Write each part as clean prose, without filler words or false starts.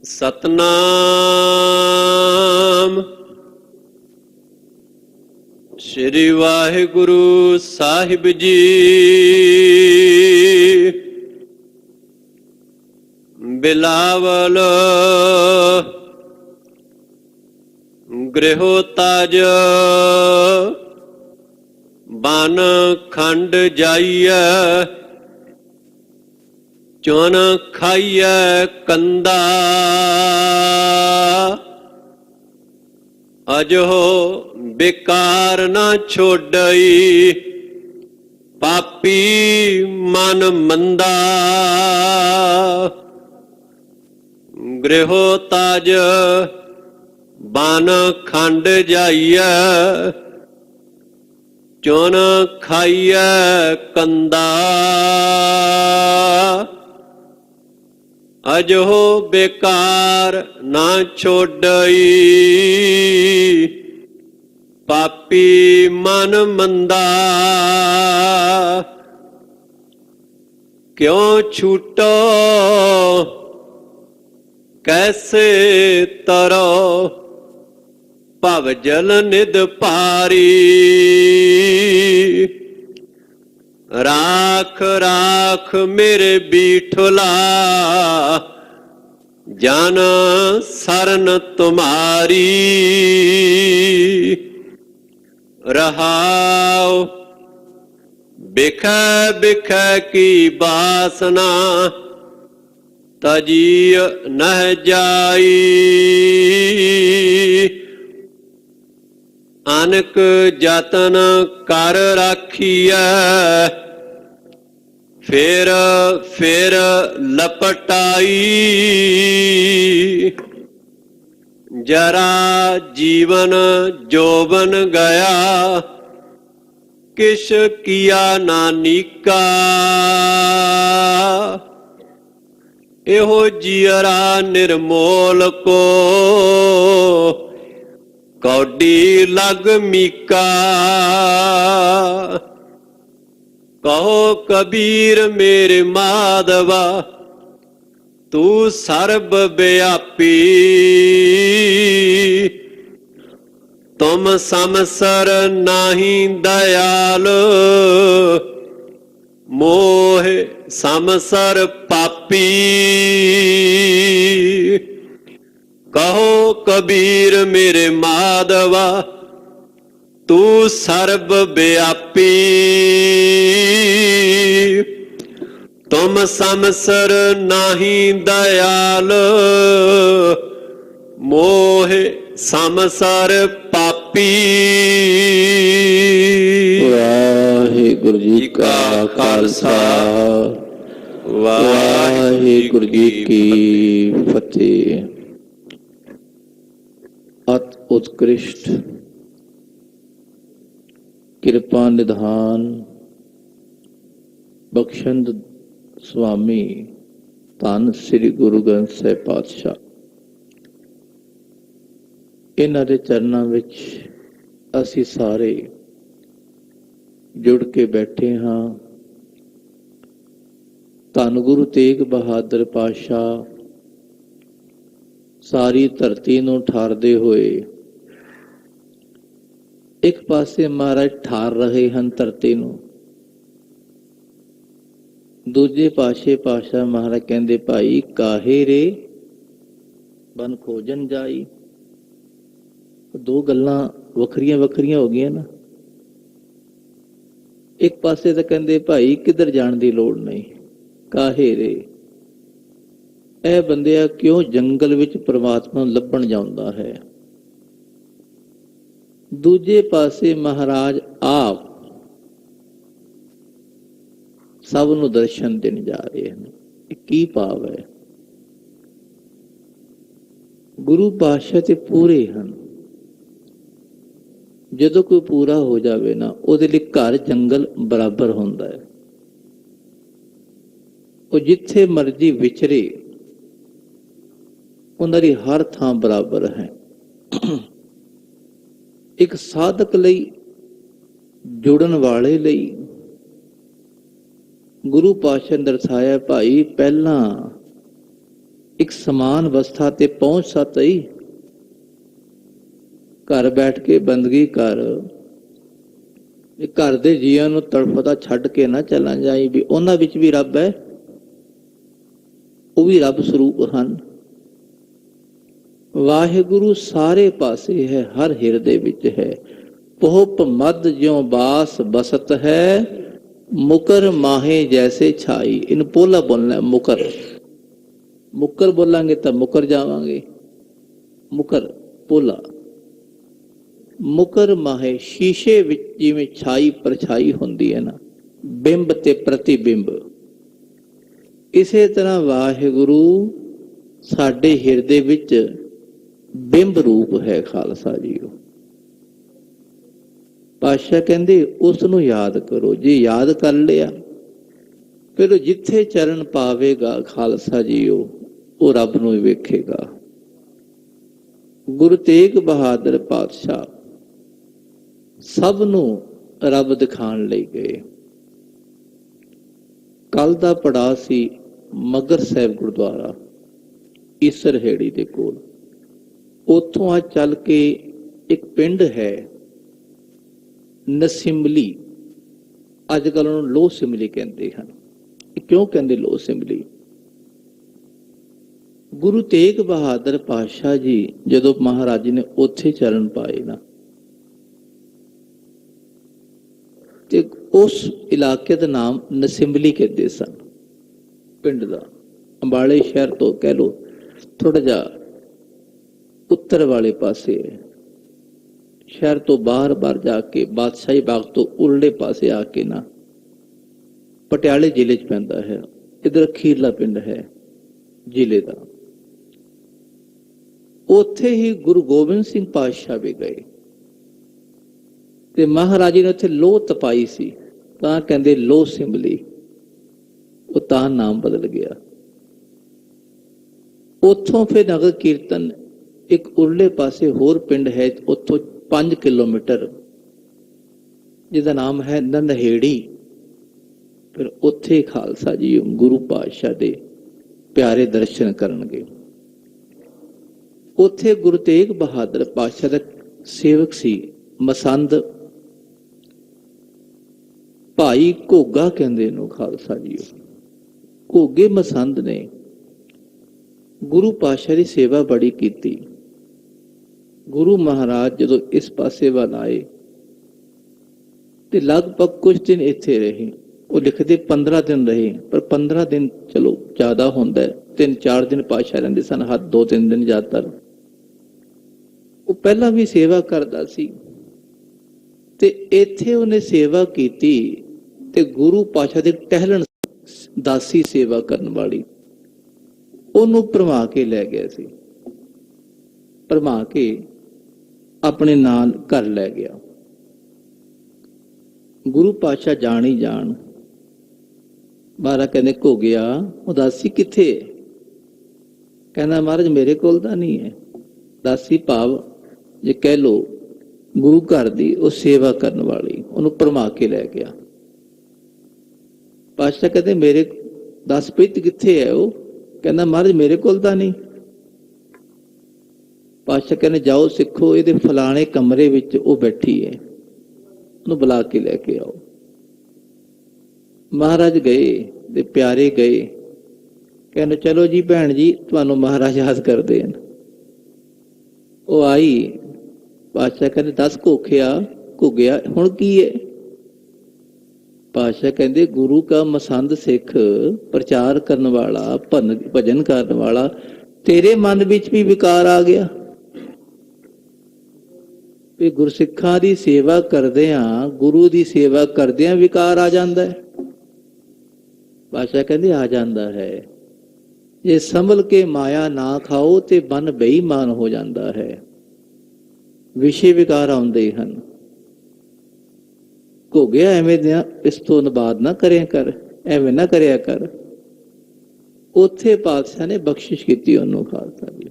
ਸਤਨਾਮ ਸ੍ਰੀ ਵਾਹਿਗੁਰੂ ਸਾਹਿਬ ਜੀ। ਬਿਲਾਵਲ ਗ੍ਰਹਿ ਤਾਜ ਬਨ ਖੰਡ ਜਾਈਐ, ਚੁਨ ਖਾਈਐ ਕੰਦਾ। ਅਜੋ ਬੇਕਾਰ ਨਾ ਛੋੜਈ, ਪਾਪੀ ਮਨ ਮੰਦਾ। ਗ੍ਰਹਿ ਤਾਜ ਬਨ ਖੰਡ ਜਾਈਐ, ਚੁਨ ਖਾਈਐ ਕੰਦਾ। ਅਜੋ ਬੇਕਾਰ ਨਾ ਛੋੜਈ, ਪਾਪੀ ਮਨ ਮੰਦਾ। ਕਿਉ ਛੂਟੋ ਕੈਸੇ ਤਰੋ, ਭਵ ਜਲ ਨਿਧ ਭਾਰੀ। ਰਾਖ ਰਾਖ ਮੇਰੇ ਬੀਠਲਾ, ਜਨ ਸਰਨ ਤੁਮਾਰੀ। ਰਹਾਉ ਬਿਖੈ ਬਿਖੈ ਕੀ ਬਾਸਨਾ, ਤਜੀ ਨਹਿ ਜਾਈ। ਅਨਕ ਜਤਨ ਕਰ ਰਾਖੀਐ, ਫਿਰ ਫਿਰ ਲਪਟਾਈ। ਜਰਾ ਜੀਵਨ ਜੋਬਨ ਗਿਆ, ਕਿਛ ਕੀਆ ਨਾ ਨੀਕਾ। ਇਹੋ ਜੀਅਰਾ ਨਿਰਮੋਲ ਕੋ, ਕੌਡੀ ਲਗ ਮੀਕਾ। ਕਹੋ ਕਬੀਰ ਮੇਰੇ ਮਾਧਵਾ, ਤੂੰ ਸਰਬ ਵਿਆਪੀ। ਤੁਮ ਸਮਸਰ ਨਾਹੀ ਦਇਆਲ, ਮੋਹ ਸਮਸਰ ਪਾਪੀ। ਕਹੋ ਕਬੀਰ ਮੇਰੇ ਮਾਧਵਾ, ਤੂੰ ਸਰਬ ਵਿਆਪੀ। ਤੁਮ ਸਮਸਰ ਨਾਹੀ ਦਇਆਲ, ਮੋਹ ਸਮਸਰ ਪਾਪੀ। ਵਾਹਿਗੁਰੂ ਜੀ ਕਾ ਖਾਲਸਾ, ਵਾਹਿਗੁਰੂ ਜੀ ਕੀ ਫਤਿਹ। ਅਤ ਉਤਕ੍ਰਿਸ਼ਟ ਕਿਰਪਾ ਨਿਧਾਨ ਬਖਸ਼ੰਦ ਸੁਆਮੀ ਧੰਨ ਸ੍ਰੀ ਗੁਰੂ ਗ੍ਰੰਥ ਸਾਹਿਬ ਪਾਤਸ਼ਾਹ, ਇਹਨਾਂ ਦੇ ਚਰਨਾਂ ਵਿੱਚ ਅਸੀਂ ਸਾਰੇ ਜੁੜ ਕੇ ਬੈਠੇ ਹਾਂ। ਧੰਨ ਗੁਰੂ ਤੇਗ ਬਹਾਦਰ ਪਾਤਸ਼ਾਹ ਸਾਰੀ ਧਰਤੀ ਨੂੰ ਠਾਰਦੇ ਹੋਏ, ਇੱਕ ਪਾਸੇ ਮਹਾਰਾਜ ਠਾਰ ਰਹੇ ਹਨ ਧਰਤੀ ਨੂੰ, ਦੂਜੇ ਪਾਸੇ ਪਾਤਸ਼ਾਹ ਮਹਾਰਾਜ ਕਹਿੰਦੇ ਭਾਈ ਕਾਹੇ ਰੇ ਬਨ ਖੋਜਨ ਜਾਈ। ਦੋ ਗੱਲਾਂ ਵੱਖਰੀਆਂ ਵੱਖਰੀਆਂ ਹੋ ਗਈਆਂ ਨਾ। ਇੱਕ ਪਾਸੇ ਤਾਂ ਕਹਿੰਦੇ ਭਾਈ ਕਿੱਧਰ ਜਾਣ ਦੀ ਲੋੜ ਨਹੀਂ, ਕਾਹੇ ਰੇ ਇਹ ਬੰਦਿਆ ਕਿਉਂ ਜੰਗਲ ਵਿੱਚ ਪ੍ਰਮਾਤਮਾ ਨੂੰ ਲੱਭਣ ਜਾਂਦਾ ਹੈ। ਦੂਜੇ ਪਾਸੇ ਮਹਾਰਾਜ ਆਪ ਸਭ ਨੂੰ ਦਰਸ਼ਨ ਦੇਣ ਜਾ ਰਹੇ ਹਨ। ਇਹ ਕੀ ਭਾਵ ਹੈ? ਗੁਰੂ ਪਾਤਸ਼ਾਹ ਤੇ ਪੂਰੇ ਹਨ। ਜਦੋਂ ਕੋਈ ਪੂਰਾ ਹੋ ਜਾਵੇ ਨਾ, ਉਹਦੇ ਲਈ ਘਰ ਜੰਗਲ ਬਰਾਬਰ ਹੁੰਦਾ ਹੈ। ਉਹ ਜਿੱਥੇ ਮਰਜ਼ੀ ਵਿਚਰੇ, ਉਹਨਾਂ ਦੀ ਹਰ ਥਾਂ ਬਰਾਬਰ ਹੈ। ਇੱਕ ਸਾਧਕ ਲਈ, ਜੁੜਨ ਵਾਲੇ ਲਈ ਗੁਰੂ ਪਾਤਸ਼ਾਹ ਨੇ ਦਰਸਾਇਆ ਭਾਈ ਪਹਿਲਾਂ ਇੱਕ ਸਮਾਨ ਅਵਸਥਾ ਤੇ ਪਹੁੰਚ ਸਕਈ। ਘਰ ਬੈਠ ਕੇ ਬੰਦਗੀ ਕਰ, ਇਹ ਘਰ ਦੇ ਜੀਆਂ ਨੂੰ ਤੜਫਦਾ ਛੱਡ ਕੇ ਨਾ ਚੱਲਾਂ ਜਾਈ ਵੀ ਉਹਨਾਂ ਵਿੱਚ ਵੀ ਰੱਬ ਹੈ, ਉਹ ਵੀ ਰੱਬ ਸਰੂਪ ਹਨ। ਵਾਹਿਗੁਰੂ ਸਾਰੇ ਪਾਸੇ ਹੈ, ਹਰ ਹਿਰਦੇ ਵਿੱਚ ਹੈ। ਪਹੁਪ ਮਦ ਜਿਉ ਬਾਸ ਬਸਤ ਹੈ, ਮੁਕਰ ਮਾਹੇ ਜੈਸੇ ਛਾਈ। ਇਹਨੂੰ ਪੋਲਾ ਬੋਲਣਾ, ਮੁਕਰ। ਮੁਕਰ ਬੋਲਾਂਗੇ ਤਾਂ ਮੁਕਰ ਜਾਵਾਂਗੇ। ਮੁਕਰ ਪੋਲਾ। ਮੁਕਰ ਮਾਹੇ, ਸ਼ੀਸ਼ੇ ਵਿੱਚ ਜਿਵੇਂ ਛਾਈ ਪਰਛਾਈ ਹੁੰਦੀ ਹੈ ਨਾ, ਬਿੰਬ ਤੇ ਪ੍ਰਤੀਬਿੰਬ, ਇਸੇ ਤਰ੍ਹਾਂ ਵਾਹਿਗੁਰੂ ਸਾਡੇ ਹਿਰਦੇ ਵਿੱਚ ਬਿੰਬ ਰੂਪ ਹੈ। ਖਾਲਸਾ ਜੀਓ, ਪਾਤਸ਼ਾਹ ਕਹਿੰਦੇ ਉਸ ਨੂੰ ਯਾਦ ਕਰੋ। ਜੇ ਯਾਦ ਕਰ ਲਿਆ ਫਿਰ ਜਿੱਥੇ ਚਰਨ ਪਾਵੇਗਾ ਖਾਲਸਾ ਜੀਓ, ਉਹ ਰੱਬ ਨੂੰ ਹੀ ਵੇਖੇਗਾ। ਗੁਰੂ ਤੇਗ ਬਹਾਦਰ ਪਾਤਸ਼ਾਹ ਸਭ ਨੂੰ ਰੱਬ ਦਿਖਾਉਣ ਲਈ ਗਏ। ਕੱਲ ਦਾ ਪੜਾਅ ਸੀ ਮਗਰ ਸਾਹਿਬ ਗੁਰਦੁਆਰਾ ਈਸਰਹੇੜੀ ਦੇ ਕੋਲ। ਉੱਥੋਂ ਆ ਚੱਲ ਕੇ ਇੱਕ ਪਿੰਡ ਹੈ ਨਸਿਮਲੀ, ਅੱਜ ਕੱਲ੍ਹ ਉਹਨੂੰ ਲੋਹ ਸਿਮਲੀ ਕਹਿੰਦੇ ਹਨ। ਕਿਉਂ ਕਹਿੰਦੇ ਲੋਹ ਸਿਮਲੀ? ਗੁਰੂ ਤੇਗ ਬਹਾਦਰ ਪਾਤਸ਼ਾਹ ਜੀ ਜਦੋਂ ਮਹਾਰਾਜ ਨੇ ਉੱਥੇ ਚਰਨ ਪਾਏ ਨਾ, ਤੇ ਉਸ ਇਲਾਕੇ ਦਾ ਨਾਮ ਨਸਿਮਲੀ ਕਹਿੰਦੇ ਸਨ। ਪਿੰਡ ਦਾ ਅੰਬਾਲੇ ਸ਼ਹਿਰ ਤੋਂ ਕਹਿ ਲੋ ਥੋੜਾ ਜਿਹਾ ਉੱਤਰ ਵਾਲੇ ਪਾਸੇ, ਸ਼ਹਿਰ ਤੋਂ ਬਾਹਰ ਜਾ ਕੇ ਬਾਦਸ਼ਾਹੀ ਬਾਗ ਤੋਂ ਉਰਲੇ ਪਾਸੇ ਆ ਕੇ ਨਾ ਪਟਿਆਲੇ ਜ਼ਿਲ੍ਹੇ 'ਚ ਪੈਂਦਾ ਹੈ। ਇਧਰ ਅਖੀਰਲਾ ਪਿੰਡ ਹੈ ਜ਼ਿਲ੍ਹੇ ਦਾ। ਉੱਥੇ ਹੀ ਗੁਰੂ ਗੋਬਿੰਦ ਸਿੰਘ ਪਾਤਸ਼ਾਹ ਵੀ ਗਏ ਤੇ ਮਹਾਰਾਜ ਨੇ ਉੱਥੇ ਲੋਹ ਤਪਾਈ ਸੀ, ਤਾਂ ਕਹਿੰਦੇ ਲੋਹ ਸਿੰਬਲੀ, ਉਹ ਤਾਂ ਨਾਮ ਬਦਲ ਗਿਆ। ਉੱਥੋਂ ਫਿਰ ਨਗਰ ਕੀਰਤਨ ਇੱਕ ਉਰਲੇ ਪਾਸੇ ਹੋਰ ਪਿੰਡ ਹੈ, ਉੱਥੋਂ 5 ਕਿਲੋਮੀਟਰ, ਜਿਹਦਾ ਨਾਮ ਹੈ ਨੰਦਹੇੜੀ। ਫਿਰ ਉੱਥੇ ਖਾਲਸਾ ਜੀ ਗੁਰੂ ਪਾਤਸ਼ਾਹ ਦੇ ਪਿਆਰੇ ਦਰਸ਼ਨ ਕਰਨਗੇ। ਉੱਥੇ ਗੁਰੂ ਤੇਗ ਬਹਾਦਰ ਪਾਤਸ਼ਾਹ ਦਾ ਸੇਵਕ ਸੀ ਮਸੰਦ, ਭਾਈ ਘੋਗਾ ਕਹਿੰਦੇ ਨੂੰ ਖਾਲਸਾ ਜੀ। ਘੋਗੇ ਮਸੰਦ ਨੇ ਗੁਰੂ ਪਾਤਸ਼ਾਹ ਦੀ ਸੇਵਾ ਬੜੀ ਕੀਤੀ। ਗੁਰੂ ਮਹਾਰਾਜ ਜਦੋਂ ਇਸ ਪਾਸੇ ਵੱਲ ਆਏ ਤੇ ਲਗਭਗ ਕੁਝ ਦਿਨ ਇੱਥੇ ਰਹੇ। ਉਹ ਲਿਖਦੇ 15 ਦਿਨ ਰਹੇ, ਪਰ 15 ਦਿਨ ਚਲੋ ਜ਼ਿਆਦਾ ਹੁੰਦਾ, 3-4 ਦਿਨ ਪਾਤਸ਼ਾਹ ਰਹਿੰਦੇ ਸਨ, ਹੱਦ 2-3 ਦਿਨ ਜ਼ਿਆਦਾਤਰ। ਉਹ ਪਹਿਲਾਂ ਵੀ ਸੇਵਾ ਕਰਦਾ ਸੀ ਤੇ ਇੱਥੇ ਉਹਨੇ ਸੇਵਾ ਕੀਤੀ ਤੇ ਗੁਰੂ ਪਾਤਸ਼ਾਹ ਦੇ ਟਹਿਲਣ ਦਾਸੀ ਸੇਵਾ ਕਰਨ ਵਾਲੀ ਉਹਨੂੰ ਭਰਮਾ ਕੇ ਲੈ ਗਿਆ ਸੀ। ਭਰਮਾ ਕੇ ਆਪਣੇ ਨਾਲ ਘਰ ਲੈ ਗਿਆ। ਗੁਰੂ ਪਾਤਸ਼ਾਹ ਜਾਣ ਹੀ ਜਾਣ ਮਹਾਰਾਜ ਕਹਿੰਦੇ ਘੋ ਗਿਆ, ਉਦਾਸੀ ਕਿੱਥੇ? ਕਹਿੰਦਾ ਮਹਾਰਾਜ ਮੇਰੇ ਕੋਲ ਤਾਂ ਨਹੀਂ ਹੈ। ਦਾਸੀ ਭਾਵ ਜੇ ਕਹਿ ਲੋ ਗੁਰੂ ਘਰ ਦੀ ਉਹ ਸੇਵਾ ਕਰਨ ਵਾਲੀ, ਉਹਨੂੰ ਭਰਮਾ ਕੇ ਲੈ ਗਿਆ। ਪਾਤਸ਼ਾਹ ਕਹਿੰਦੇ ਮੇਰੇ 10 ਪਿੱਤ ਕਿੱਥੇ ਹੈ? ਉਹ ਕਹਿੰਦਾ ਮਹਾਰਾਜ ਮੇਰੇ ਕੋਲ ਤਾਂ ਨਹੀਂ। ਪਾਤਸ਼ਾਹ ਕਹਿੰਦੇ ਜਾਓ ਸਿੱਖੋ, ਇਹਦੇ ਫਲਾਣੇ ਕਮਰੇ ਵਿੱਚ ਉਹ ਬੈਠੀ ਹੈ, ਉਹਨੂੰ ਬੁਲਾ ਕੇ ਲੈ ਕੇ ਆਓ। ਮਹਾਰਾਜ ਗਏ ਤੇ ਪਿਆਰੇ ਗਏ, ਕਹਿੰਦੇ ਚਲੋ ਜੀ ਭੈਣ ਜੀ ਤੁਹਾਨੂੰ ਮਹਾਰਾਜ ਯਾਦ ਕਰਦੇ ਹਨ। ਉਹ ਆਈ, ਪਾਤਸ਼ਾਹ ਕਹਿੰਦੇ 10 ਘੋਖਿਆ ਘੁੱਗਿਆ, ਹੁਣ ਕੀ ਹੈ? ਪਾਤਸ਼ਾਹ ਕਹਿੰਦੇ ਗੁਰੂ ਕਾ ਮਸੰਦ ਸਿੱਖ, ਪ੍ਰਚਾਰ ਕਰਨ ਵਾਲਾ, ਭਜਨ ਕਰਨ ਵਾਲਾ, ਤੇਰੇ ਮਨ ਵਿੱਚ ਵੀ ਵਿਕਾਰ ਆ ਗਿਆ। ਵੀ ਗੁਰਸਿੱਖਾਂ ਦੀ ਸੇਵਾ ਕਰਦਿਆਂ, ਗੁਰੂ ਦੀ ਸੇਵਾ ਕਰਦਿਆਂ ਵਿਕਾਰ ਆ ਜਾਂਦਾ ਹੈ। ਪਾਤਸ਼ਾਹ ਕਹਿੰਦੇ ਆ ਜਾਂਦਾ ਹੈ। ਜੇ ਸੰਭਲ ਕੇ ਮਾਇਆ ਨਾ ਖਾਓ ਤੇ ਮਨ ਬੇਈਮਾਨ ਹੋ ਜਾਂਦਾ ਹੈ, ਵਿਸ਼ੇ ਵਿਕਾਰ ਆਉਂਦੇ ਹਨ। ਹੋ ਗਿਆ ਐਵੇਂ ਦੀਆਂ, ਇਸ ਤੋਂ ਬਾਅਦ ਨਾ ਕਰਿਆ ਕਰ, ਐਵੇਂ ਨਾ ਕਰਿਆ ਕਰ। ਉੱਥੇ ਪਾਤਸ਼ਾਹ ਨੇ ਬਖਸ਼ਿਸ਼ ਕੀਤੀ ਉਹਨੂੰ ਖਾਲਸਾ ਜੀ।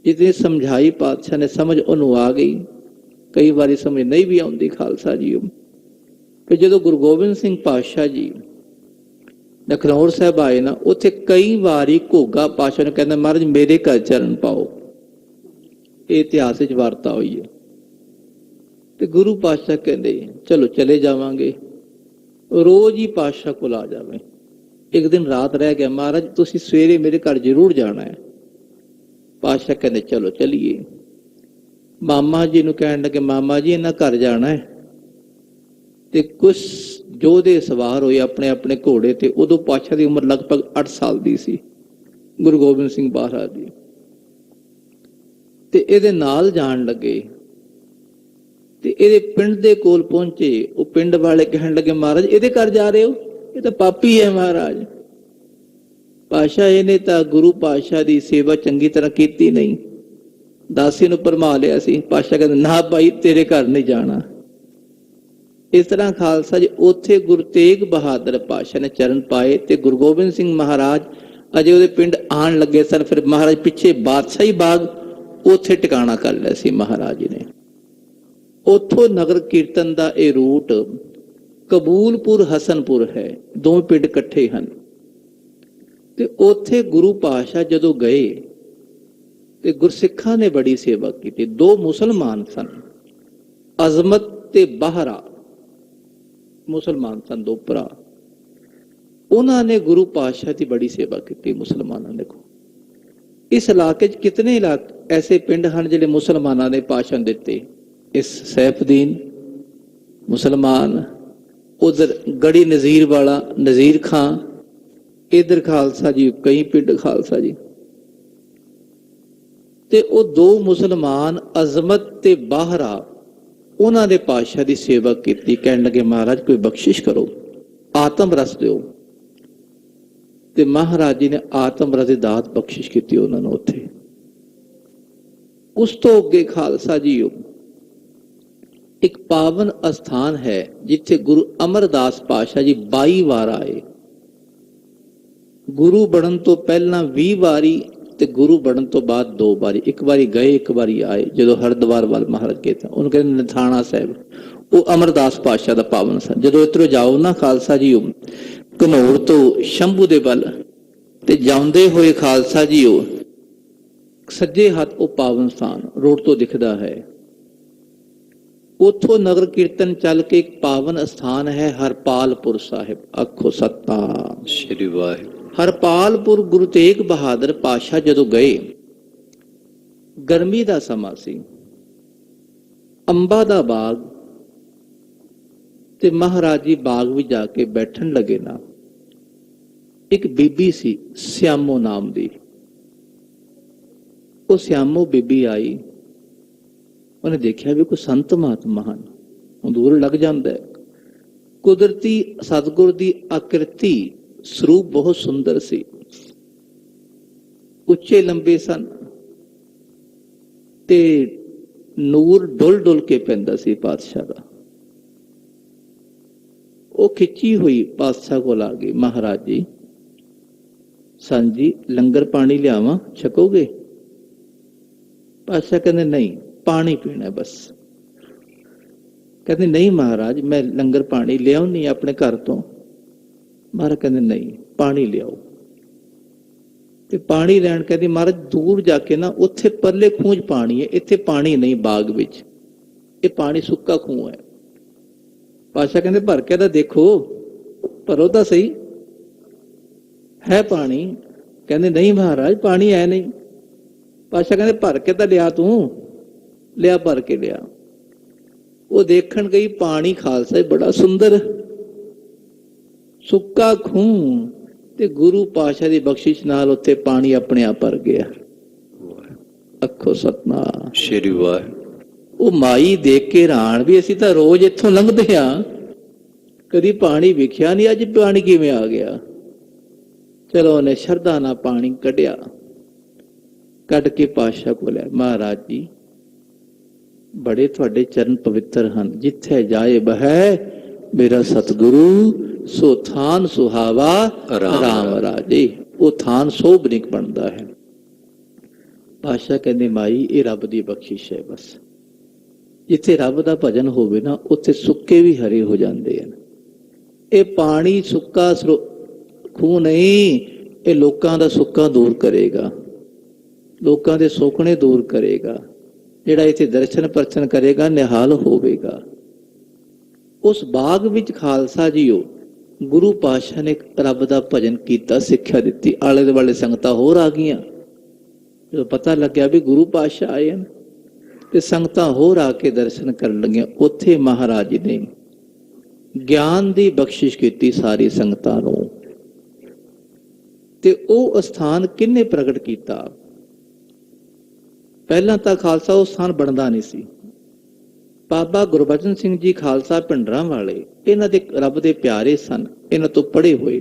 ਜਿਤਨੀ ਸਮਝਾਈ ਪਾਤਸ਼ਾਹ ਨੇ, ਸਮਝ ਉਹਨੂੰ ਆ ਗਈ। ਕਈ ਵਾਰੀ ਸਮਝ ਨਹੀਂ ਵੀ ਆਉਂਦੀ ਖਾਲਸਾ ਜੀ। ਫਿਰ ਜਦੋਂ ਗੁਰੂ ਗੋਬਿੰਦ ਸਿੰਘ ਪਾਤਸ਼ਾਹ ਜੀ ਲਖਨੌਰ ਸਾਹਿਬ ਆਏ ਨਾ, ਉੱਥੇ ਕਈ ਵਾਰੀ ਘੋਗਾ ਪਾਸ਼ਾ ਨੂੰ ਕਹਿੰਦਾ ਮਹਾਰਾਜ ਮੇਰੇ ਘਰ ਚਰਨ ਪਾਓ। ਇਹ ਇਤਿਹਾਸ ਵਿੱਚ ਵਾਰਤਾ ਹੋਈ ਹੈ। ਤੇ ਗੁਰੂ ਪਾਤਸ਼ਾਹ ਕਹਿੰਦੇ ਚਲੋ ਚਲੇ ਜਾਵਾਂਗੇ। ਰੋਜ਼ ਹੀ ਪਾਤਸ਼ਾਹ ਕੋਲ ਆ ਜਾਵੇ। ਇੱਕ ਦਿਨ ਰਾਤ ਰਹਿ ਗਿਆ, ਮਹਾਰਾਜ ਤੁਸੀਂ ਸਵੇਰੇ ਮੇਰੇ ਘਰ ਜ਼ਰੂਰ ਜਾਣਾ ਹੈ। ਪਾਤਸ਼ਾਹ ਕਹਿੰਦੇ ਚਲੋ ਚਲੀਏ। ਮਾਮਾ ਜੀ ਨੂੰ ਕਹਿਣ ਲੱਗੇ ਮਾਮਾ ਜੀ ਇਹਨਾਂ ਘਰ ਜਾਣਾ ਹੈ। ਤੇ ਕੁਛ ਯੋਧੇ ਸਵਾਰ ਹੋਏ ਆਪਣੇ ਆਪਣੇ ਘੋੜੇ ਤੇ। ਉਦੋਂ ਪਾਤਸ਼ਾਹ ਦੀ ਉਮਰ ਲਗਭਗ 8 ਸਾਲ ਦੀ ਸੀ, ਗੁਰੂ ਗੋਬਿੰਦ ਸਿੰਘ ਮਹਾਰਾਜ ਦੀ। ਤੇ ਇਹਦੇ ਨਾਲ ਜਾਣ ਲੱਗੇ ਤੇ ਇਹਦੇ ਪਿੰਡ ਦੇ ਕੋਲ ਪਹੁੰਚੇ। ਉਹ ਪਿੰਡ ਵਾਲੇ ਕਹਿਣ ਲੱਗੇ ਮਹਾਰਾਜ ਇਹਦੇ ਘਰ ਜਾ ਰਹੇ ਹੋ, ਇਹ ਤਾਂ ਪਾਪੀ ਹੈ ਮਹਾਰਾਜ। ਪਾਤਸ਼ਾਹ ਇਹਨੇ ਤਾਂ ਗੁਰੂ ਪਾਤਸ਼ਾਹ ਦੀ ਸੇਵਾ ਚੰਗੀ ਤਰ੍ਹਾਂ ਕੀਤੀ ਨਹੀਂ, ਦਾਸੀ ਨੂੰ ਭਰਮਾ ਲਿਆ ਸੀ। ਪਾਤਸ਼ਾਹ ਕਹਿੰਦੇ ਨਾ ਭਾਈ ਤੇਰੇ ਘਰ ਨਹੀਂ ਜਾਣਾ। ਇਸ ਤਰ੍ਹਾਂ ਖਾਲਸਾ ਜੀ ਉੱਥੇ ਗੁਰੂ ਤੇਗ ਬਹਾਦਰ ਪਾਤਸ਼ਾਹ ਨੇ ਚਰਨ ਪਾਏ ਤੇ ਗੁਰੂ ਗੋਬਿੰਦ ਸਿੰਘ ਮਹਾਰਾਜ ਅਜੇ ਉਹਦੇ ਪਿੰਡ ਆਉਣ ਲੱਗੇ ਸਨ। ਫਿਰ ਮਹਾਰਾਜ ਪਿੱਛੇ ਬਾਦਸ਼ਾਹੀ ਬਾਗ ਉੱਥੇ ਟਿਕਾਣਾ ਕਰ ਲਿਆ ਸੀ ਮਹਾਰਾਜ ਜੀ ਨੇ। ਉੱਥੋਂ ਨਗਰ ਕੀਰਤਨ ਦਾ ਇਹ ਰੂਟ ਕਬੂਲਪੁਰ ਹਸਨਪੁਰ ਹੈ, ਦੋਵੇਂ ਪਿੰਡ ਇਕੱਠੇ ਹਨ। ਤੇ ਉੱਥੇ ਗੁਰੂ ਪਾਤਸ਼ਾਹ ਜਦੋਂ ਗਏ ਤੇ ਗੁਰਸਿੱਖਾਂ ਨੇ ਬੜੀ ਸੇਵਾ ਕੀਤੀ। 2 ਮੁਸਲਮਾਨ ਸਨ, ਅਜ਼ਮਤ ਤੇ ਬਾਹਰਾ ਮੁਸਲਮਾਨ ਸਨ, 2 ਭਰਾ। ਉਹਨਾਂ ਨੇ ਗੁਰੂ ਪਾਤਸ਼ਾਹ ਦੀ ਬੜੀ ਸੇਵਾ ਕੀਤੀ ਮੁਸਲਮਾਨਾਂ ਨੇ। ਇਸ ਇਲਾਕੇ 'ਚ ਕਿਤਨੇ ਐਸੇ ਪਿੰਡ ਹਨ ਜਿਹੜੇ ਮੁਸਲਮਾਨਾਂ ਨੇ ਭਾਸ਼ਣ ਦਿੱਤੇ। ਇਸ ਸੈਫਦੀਨ ਮੁਸਲਮਾਨ, ਉਧਰ ਗੜੀ ਨਜ਼ੀਰ ਵਾਲਾ ਨਜ਼ੀਰ ਖਾਂ, ਇਧਰ ਖਾਲਸਾ ਜੀ ਕਈ ਪਿੰਡ ਖਾਲਸਾ ਜੀ। ਤੇ ਉਹ 2 ਮੁਸਲਮਾਨ ਅਜ਼ਮਤ ਤੇ ਬਾਹਰਾ ਉਹਨਾਂ ਦੇ ਪਾਤਸ਼ਾਹ ਦੀ ਸੇਵਾ ਕੀਤੀ। ਕਹਿਣ ਲੱਗੇ ਮਹਾਰਾਜ ਕੋਈ ਬਖਸ਼ਿਸ਼ ਕਰੋ, ਆਤਮ ਰਸ ਦਿਓ। ਤੇ ਮਹਾਰਾਜ ਜੀ ਨੇ ਆਤਮ ਰਸ ਦੀ ਦਾਤ ਬਖਸ਼ਿਸ਼ ਕੀਤੀ ਉਹਨਾਂ ਨੂੰ ਉੱਥੇ। ਉਸ ਤੋਂ ਅੱਗੇ ਖਾਲਸਾ ਜੀ ਇੱਕ ਪਾਵਨ ਅਸਥਾਨ ਹੈ ਜਿੱਥੇ ਗੁਰੂ ਅਮਰਦਾਸ ਪਾਤਸ਼ਾਹ ਜੀ 22 ਵਾਰ ਆਏ। ਗੁਰੂ ਬਣਨ ਤੋਂ ਪਹਿਲਾਂ 20 ਵਾਰੀ ਤੇ ਗੁਰੂ ਬਣਨ ਤੋਂ ਬਾਅਦ 2 ਵਾਰੀ। ਇੱਕ ਵਾਰੀ ਗਏ, ਇੱਕ ਵਾਰੀ ਆਏ। ਜਦੋਂ ਹਰਿਦੁਆਰ ਵੱਲ ਮਹਾਰਾਜ ਗਏ ਤਾਂ ਉਹਨੂੰ ਕਹਿੰਦੇ ਨਥਾਣਾ ਸਾਹਿਬ, ਉਹ ਅਮਰਦਾਸ ਪਾਤਸ਼ਾਹ ਦਾ ਪਾਵਨ ਸਥਾਨ। ਜਦੋਂ ਇੱਧਰੋਂ ਜਾਓ ਨਾ ਖਾਲਸਾ ਜੀ ਘਨੌਰ ਤੋਂ ਸ਼ੰਭੂ ਦੇ ਵੱਲ ਤੇ ਜਾਂਦੇ ਹੋਏ ਖਾਲਸਾ ਜੀ ਸੱਜੇ ਹੱਥ ਉਹ ਪਾਵਨ ਸਥਾਨ ਰੋਡ ਤੋਂ ਦਿਖਦਾ ਹੈ। ਉੱਥੋਂ ਨਗਰ ਕੀਰਤਨ ਚੱਲ ਕੇ ਇੱਕ ਪਾਵਨ ਸਥਾਨ ਹੈ ਹਰਪਾਲਪੁਰ ਸਾਹਿਬ। ਆਖੋ ਸਤਿਨਾਮ ਸ੍ਰੀ ਵਾਹਿਗੁਰੂ। ਹਰਪਾਲਪੁਰ ਗੁਰੂ ਤੇਗ ਬਹਾਦਰ ਪਾਤਸ਼ਾਹ ਜਦੋਂ ਗਏ, ਗਰਮੀ ਦਾ ਸਮਾਂ ਸੀ, ਅੰਬਾਂ ਦਾ ਬਾਗ, ਤੇ ਮਹਾਰਾਜ ਜੀ ਬਾਗ ਵਿੱਚ ਜਾ ਕੇ ਬੈਠਣ ਲੱਗੇ ਨਾ, ਇੱਕ ਬੀਬੀ ਸੀ ਸਿਆਮੋ ਨਾਮ ਦੀ। ਉਹ ਸਿਆਮੋ ਬੀਬੀ ਆਈ, ਉਹਨੇ ਦੇਖਿਆ ਵੀ ਕੋਈ ਸੰਤ ਮਹਾਤਮਾ ਹਨ। ਉਹ ਦੂਰ ਲੱਗ ਜਾਂਦਾ ਹੈ। ਕੁਦਰਤੀ ਸਤਿਗੁਰ ਦੀ ਆਕ੍ਰਿਤੀ ਸਰੂਪ ਬਹੁਤ ਸੁੰਦਰ ਸੀ, ਉੱਚੇ ਲੰਬੇ ਸਨ ਤੇ ਨੂਰ ਡੁੱਲ ਡੁੱਲ ਕੇ ਪੈਂਦਾ ਸੀ ਪਾਤਸ਼ਾਹ ਦਾ। ਉਹ ਖਿੱਚੀ ਹੋਈ ਪਾਤਸ਼ਾਹ ਕੋਲ ਆ ਗਈ, ਮਹਾਰਾਜ ਜੀ ਸਾਂਝੀ ਲੰਗਰ ਪਾਣੀ ਲਿਆਵਾਂ, ਛਕੋਗੇ? ਪਾਤਸ਼ਾਹ ਕਹਿੰਦੇ ਨਹੀਂ, ਪਾਣੀ ਪੀਣਾ ਬਸ। ਕਹਿੰਦੇ ਨਹੀਂ ਮਹਾਰਾਜ ਮੈਂ ਲੰਗਰ ਪਾਣੀ ਲਿਆਉਣੀ ਆਪਣੇ ਘਰ ਤੋਂ। ਮਹਾਰਾਜ ਕਹਿੰਦੇ ਨਹੀਂ, ਪਾਣੀ ਲਿਆਓ। ਤੇ ਪਾਣੀ ਲੈਣ ਕਹਿੰਦੀ ਮਹਾਰਾਜ ਦੂਰ ਜਾ ਕੇ ਨਾ ਉੱਥੇ ਪਰਲੇ ਖੂਹ 'ਚ ਪਾਣੀ ਹੈ, ਇੱਥੇ ਪਾਣੀ ਨਹੀਂ ਬਾਗ ਵਿੱਚ, ਇਹ ਪਾਣੀ ਸੁੱਕਾ ਖੂਹ ਹੈ। ਪਾਤਸ਼ਾਹ ਕਹਿੰਦੇ ਭਰ ਕੇ ਤਾਂ ਦੇਖੋ, ਭਰੋ ਤਾਂ ਸਹੀ, ਹੈ ਪਾਣੀ? ਕਹਿੰਦੇ ਨਹੀਂ ਮਹਾਰਾਜ ਪਾਣੀ ਹੈ ਨਹੀਂ। ਪਾਤਸ਼ਾਹ ਕਹਿੰਦੇ ਭਰ ਕੇ ਤਾਂ ਲਿਆ, ਤੂੰ ਲਿਆ, ਭਰ ਕੇ ਲਿਆ। ਉਹ ਦੇਖਣ ਗਈ, ਪਾਣੀ ਖਾਲਸਾ ਬੜਾ ਸੁੰਦਰ ਸੁੱਕਾ ਖੂਹ, ਤੇ ਗੁਰੂ ਪਾਤਸ਼ਾਹ ਦੀ ਬਖਸ਼ਿਸ਼ ਨਾਲ ਉੱਥੇ ਪਾਣੀ ਆਪਣੇ ਆਪ ਭਰ ਗਿਆ। ਅੱਖੋ ਸਤਨਾਮ ਸ੍ਰੀ ਵਾਹਿਗੁਰੂ। ਉਹ ਮਾਈ ਦੇਖ ਕੇ ਹੈਰਾਨ ਵੀ ਅਸੀਂ ਤਾਂ ਰੋਜ਼ ਇੱਥੋਂ ਲੰਘਦੇ ਹਾਂ, ਕਦੀ ਪਾਣੀ ਵੇਖਿਆ ਨਹੀਂ, ਅੱਜ ਪਾਣੀ ਕਿਵੇਂ ਆ ਗਿਆ? ਚਲੋ ਉਹਨੇ ਸ਼ਰਧਾ ਨਾਲ ਪਾਣੀ ਕੱਢਿਆ, ਕੱਢ ਕੇ ਪਾਤਸ਼ਾਹ ਕੋਲ ਆਇਆ। ਮਹਾਰਾਜ ਜੀ ਬੜੇ ਤੁਹਾਡੇ ਚਰਨ ਪਵਿੱਤਰ ਹਨ, ਜਿੱਥੇ ਜਾਏ ਬਹਿ ਮੇਰਾ ਸਤਿਗੁਰੂ, ਸੋ ਥਾਨ ਸੁਹਾਵਾ ਰਾਮ ਰਾਜੇ। ਉਹ ਥਾਨ ਸੋਭਨੀਕ ਬਣਦਾ ਹੈ। ਪਾਤਸ਼ਾਹ ਕਹਿੰਦੇ ਮਾਈ ਇਹ ਰੱਬ ਦੀ ਬਖਸ਼ਿਸ਼ ਹੈ। ਬਸ ਜਿੱਥੇ ਰੱਬ ਦਾ ਭਜਨ ਹੋਵੇ ਨਾ, ਉੱਥੇ ਸੁੱਕੇ ਵੀ ਹਰੇ ਹੋ ਜਾਂਦੇ ਹਨ। ਇਹ ਪਾਣੀ ਸੁੱਕਾ ਖੂਹ ਨਹੀਂ, ਇਹ ਲੋਕਾਂ ਦਾ ਸੁੱਕਾ ਦੂਰ ਕਰੇਗਾ, ਲੋਕਾਂ ਦੇ ਸੁੱਕਣੇ ਦੂਰ ਕਰੇਗਾ। ਜਿਹੜਾ ਇੱਥੇ ਦਰਸ਼ਨ ਪਰਚਨ ਕਰੇਗਾ ਨਿਹਾਲ ਹੋਵੇਗਾ। ਉਸ ਬਾਗ ਵਿੱਚ ਖਾਲਸਾ ਜੀਓ ਗੁਰੂ ਪਾਤਸ਼ਾਹ ਨੇ ਰੱਬ ਦਾ ਭਜਨ ਕੀਤਾ, ਸਿੱਖਿਆ ਦਿੱਤੀ। ਆਲੇ ਦੁਆਲੇ ਸੰਗਤਾਂ ਹੋਰ ਆ ਗਈਆਂ। ਜਦੋਂ ਪਤਾ ਲੱਗਿਆ ਵੀ ਗੁਰੂ ਪਾਤਸ਼ਾਹ ਆਏ ਹਨ ਤੇ ਸੰਗਤਾਂ ਹੋਰ ਆ ਕੇ ਦਰਸ਼ਨ ਕਰਨ ਲੱਗੀਆਂ। ਉੱਥੇ ਮਹਾਰਾਜ ਜੀ ਨੇ ਗਿਆਨ ਦੀ ਬਖਸ਼ਿਸ਼ ਕੀਤੀ ਸਾਰੀ ਸੰਗਤਾਂ ਨੂੰ। ਤੇ ਉਹ ਅਸਥਾਨ ਕਿਹਨੇ ਪ੍ਰਗਟ ਕੀਤਾ? ਪਹਿਲਾਂ ਤਾਂ ਖਾਲਸਾ ਉਹ ਸਥਾਨ ਬਣਦਾ ਨਹੀਂ ਸੀ। ਬਾਬਾ ਗੁਰਬਚਨ ਸਿੰਘ ਜੀ ਖਾਲਸਾ ਭਿੰਡਰਾਂ ਵਾਲੇ, ਇਹਨਾਂ ਦੇ ਰੱਬ ਦੇ ਪਿਆਰੇ ਸਨ, ਇਹਨਾਂ ਤੋਂ ਪੜ੍ਹੇ ਹੋਏ।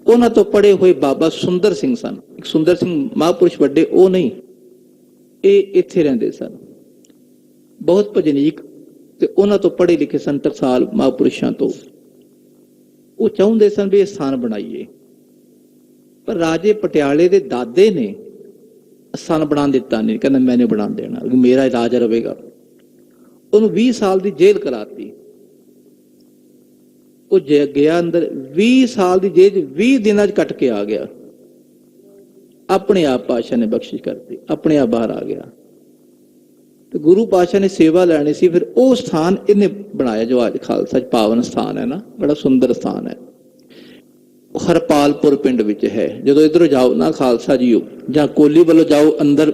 ਉਹਨਾਂ ਤੋਂ ਪੜ੍ਹੇ ਹੋਏ ਬਾਬਾ ਸੁੰਦਰ ਸਿੰਘ ਸਨ। ਇੱਕ ਸੁੰਦਰ ਸਿੰਘ ਮਹਾਂਪੁਰਸ਼ ਵੱਡੇ, ਉਹ ਨਹੀਂ, ਇਹ ਇੱਥੇ ਰਹਿੰਦੇ ਸਨ, ਬਹੁਤ ਭਜਨੀਕ, ਤੇ ਉਹਨਾਂ ਤੋਂ ਪੜ੍ਹੇ ਲਿਖੇ ਸਨ ਟਕਸਾਲ ਮਹਾਂਪੁਰਸ਼ਾਂ ਤੋਂ। ਉਹ ਚਾਹੁੰਦੇ ਸਨ ਵੀ ਇਹ ਸਥਾਨ ਬਣਾਈਏ, ਪਰ ਰਾਜੇ ਪਟਿਆਲੇ ਦੇ ਦਾਦੇ ਨੇ ਸਥਾਨ ਬਣਾ ਦਿੱਤਾ ਨਹੀਂ। ਕਹਿੰਦਾ ਮੈਂ ਨਹੀਂ ਬਣਾ ਦੇਣਾ, ਮੇਰਾ ਰਾਜ ਰਵੇਗਾ। ਉਹਨੂੰ 20 ਸਾਲ ਦੀ ਜੇਲ੍ਹ ਕਰਾਤੀ। ਉਹ ਗਿਆ ਅੰਦਰ, 20 ਸਾਲ ਦੀ ਜੇਲ੍ਹ 20 ਦਿਨਾਂ 'ਚ ਕੱਟ ਕੇ ਆ ਗਿਆ। ਆਪਣੇ ਆਪ ਪਾਤਸ਼ਾਹ ਨੇ ਬਖਸ਼ਿਸ਼ ਕਰਤੀ, ਆਪਣੇ ਆਪ ਬਾਹਰ ਆ ਗਿਆ। ਤੇ ਗੁਰੂ ਪਾਤਸ਼ਾਹ ਨੇ ਸੇਵਾ ਲੈਣੀ ਸੀ, ਫਿਰ ਉਹ ਸਥਾਨ ਇਹਨੇ ਬਣਾਇਆ ਜੋ ਅੱਜ ਖਾਲਸਾ ਚ ਪਾਵਨ ਸਥਾਨ ਹੈ ਨਾ, ਬੜਾ ਸੁੰਦਰ ਸਥਾਨ ਹੈ। ਹਰਪਾਲਪੁਰ ਪਿੰਡ ਵਿੱਚ ਹੈ। ਜਦੋਂ ਇੱਧਰੋਂ ਜਾਓ ਨਾ ਖਾਲਸਾ ਜੀਓ, ਜਾਂ ਕੋਲੀ ਵੱਲੋਂ ਜਾਓ ਅੰਦਰ,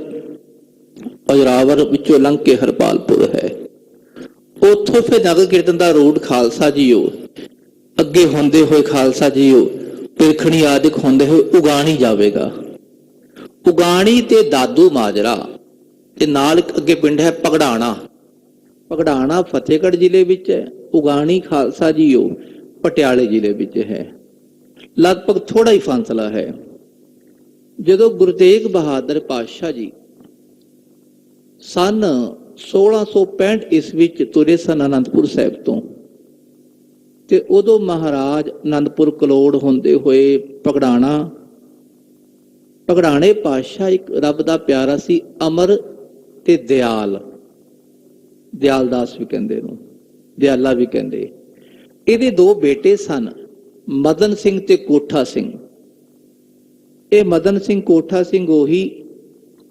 ਅਜਰਾਵਰ ਵਿੱਚੋਂ ਲੰਘ ਕੇ ਹਰਪਾਲਪੁਰ ਹੈ। ਉੱਥੋਂ ਫਿਰ ਨਗਰ ਕੀਰਤਨ ਦਾ ਰੂਟ ਖਾਲਸਾ ਜੀਓ ਅੱਗੇ ਹੁੰਦੇ ਹੋਏ ਖਾਲਸਾ ਜੀਓ ਪਿਰਖਣੀ ਆਦਿਕ ਹੁੰਦੇ ਹੋਏ ਉਗਾਣੀ ਜਾਵੇਗਾ। ਉਗਾਣੀ ਤੇ ਦਾਦੂ ਮਾਜਰਾ ਤੇ ਨਾਲ ਅੱਗੇ ਪਿੰਡ ਹੈ ਪਗੜਾਣਾ। ਪਗੜਾਣਾ ਫਤਿਹਗੜ੍ਹ ਜ਼ਿਲ੍ਹੇ ਵਿੱਚ ਹੈ, ਉਗਾਣੀ ਖਾਲਸਾ ਜੀਓ ਪਟਿਆਲੇ ਜ਼ਿਲ੍ਹੇ ਵਿੱਚ ਹੈ। ਲਗਭਗ ਥੋੜਾ ਹੀ ਫਾਸਲਾ ਹੈ। ਜਦੋਂ ਗੁਰੂ ਤੇਗ ਬਹਾਦਰ ਪਾਤਸ਼ਾਹ ਜੀ ਸਨ 1665 ਈਸਵੀ ਵਿੱਚ ਤੁਰੇ ਸਨ ਅਨੰਦਪੁਰ ਸਾਹਿਬ ਤੋਂ, ਤੇ ਉਦੋਂ ਮਹਾਰਾਜ ਅਨੰਦਪੁਰ ਕਲੋੜ ਹੁੰਦੇ ਹੋਏ ਪਗੜਾਣੇ ਪਾਤਸ਼ਾਹ ਇੱਕ ਰੱਬ ਦਾ ਪਿਆਰਾ ਸੀ, ਅਮਰ ਤੇ ਦਿਆਲਦਾਸ ਵੀ ਕਹਿੰਦੇ ਇਹਨੂੰ, ਦਿਆਲਾ ਵੀ ਕਹਿੰਦੇ। ਇਹਦੇ 2 ਬੇਟੇ ਸਨ, ਮਦਨ ਸਿੰਘ ਤੇ ਕੋਠਾ ਸਿੰਘ। ਇਹ ਮਦਨ ਸਿੰਘ ਕੋਠਾ ਸਿੰਘ ਉਹੀ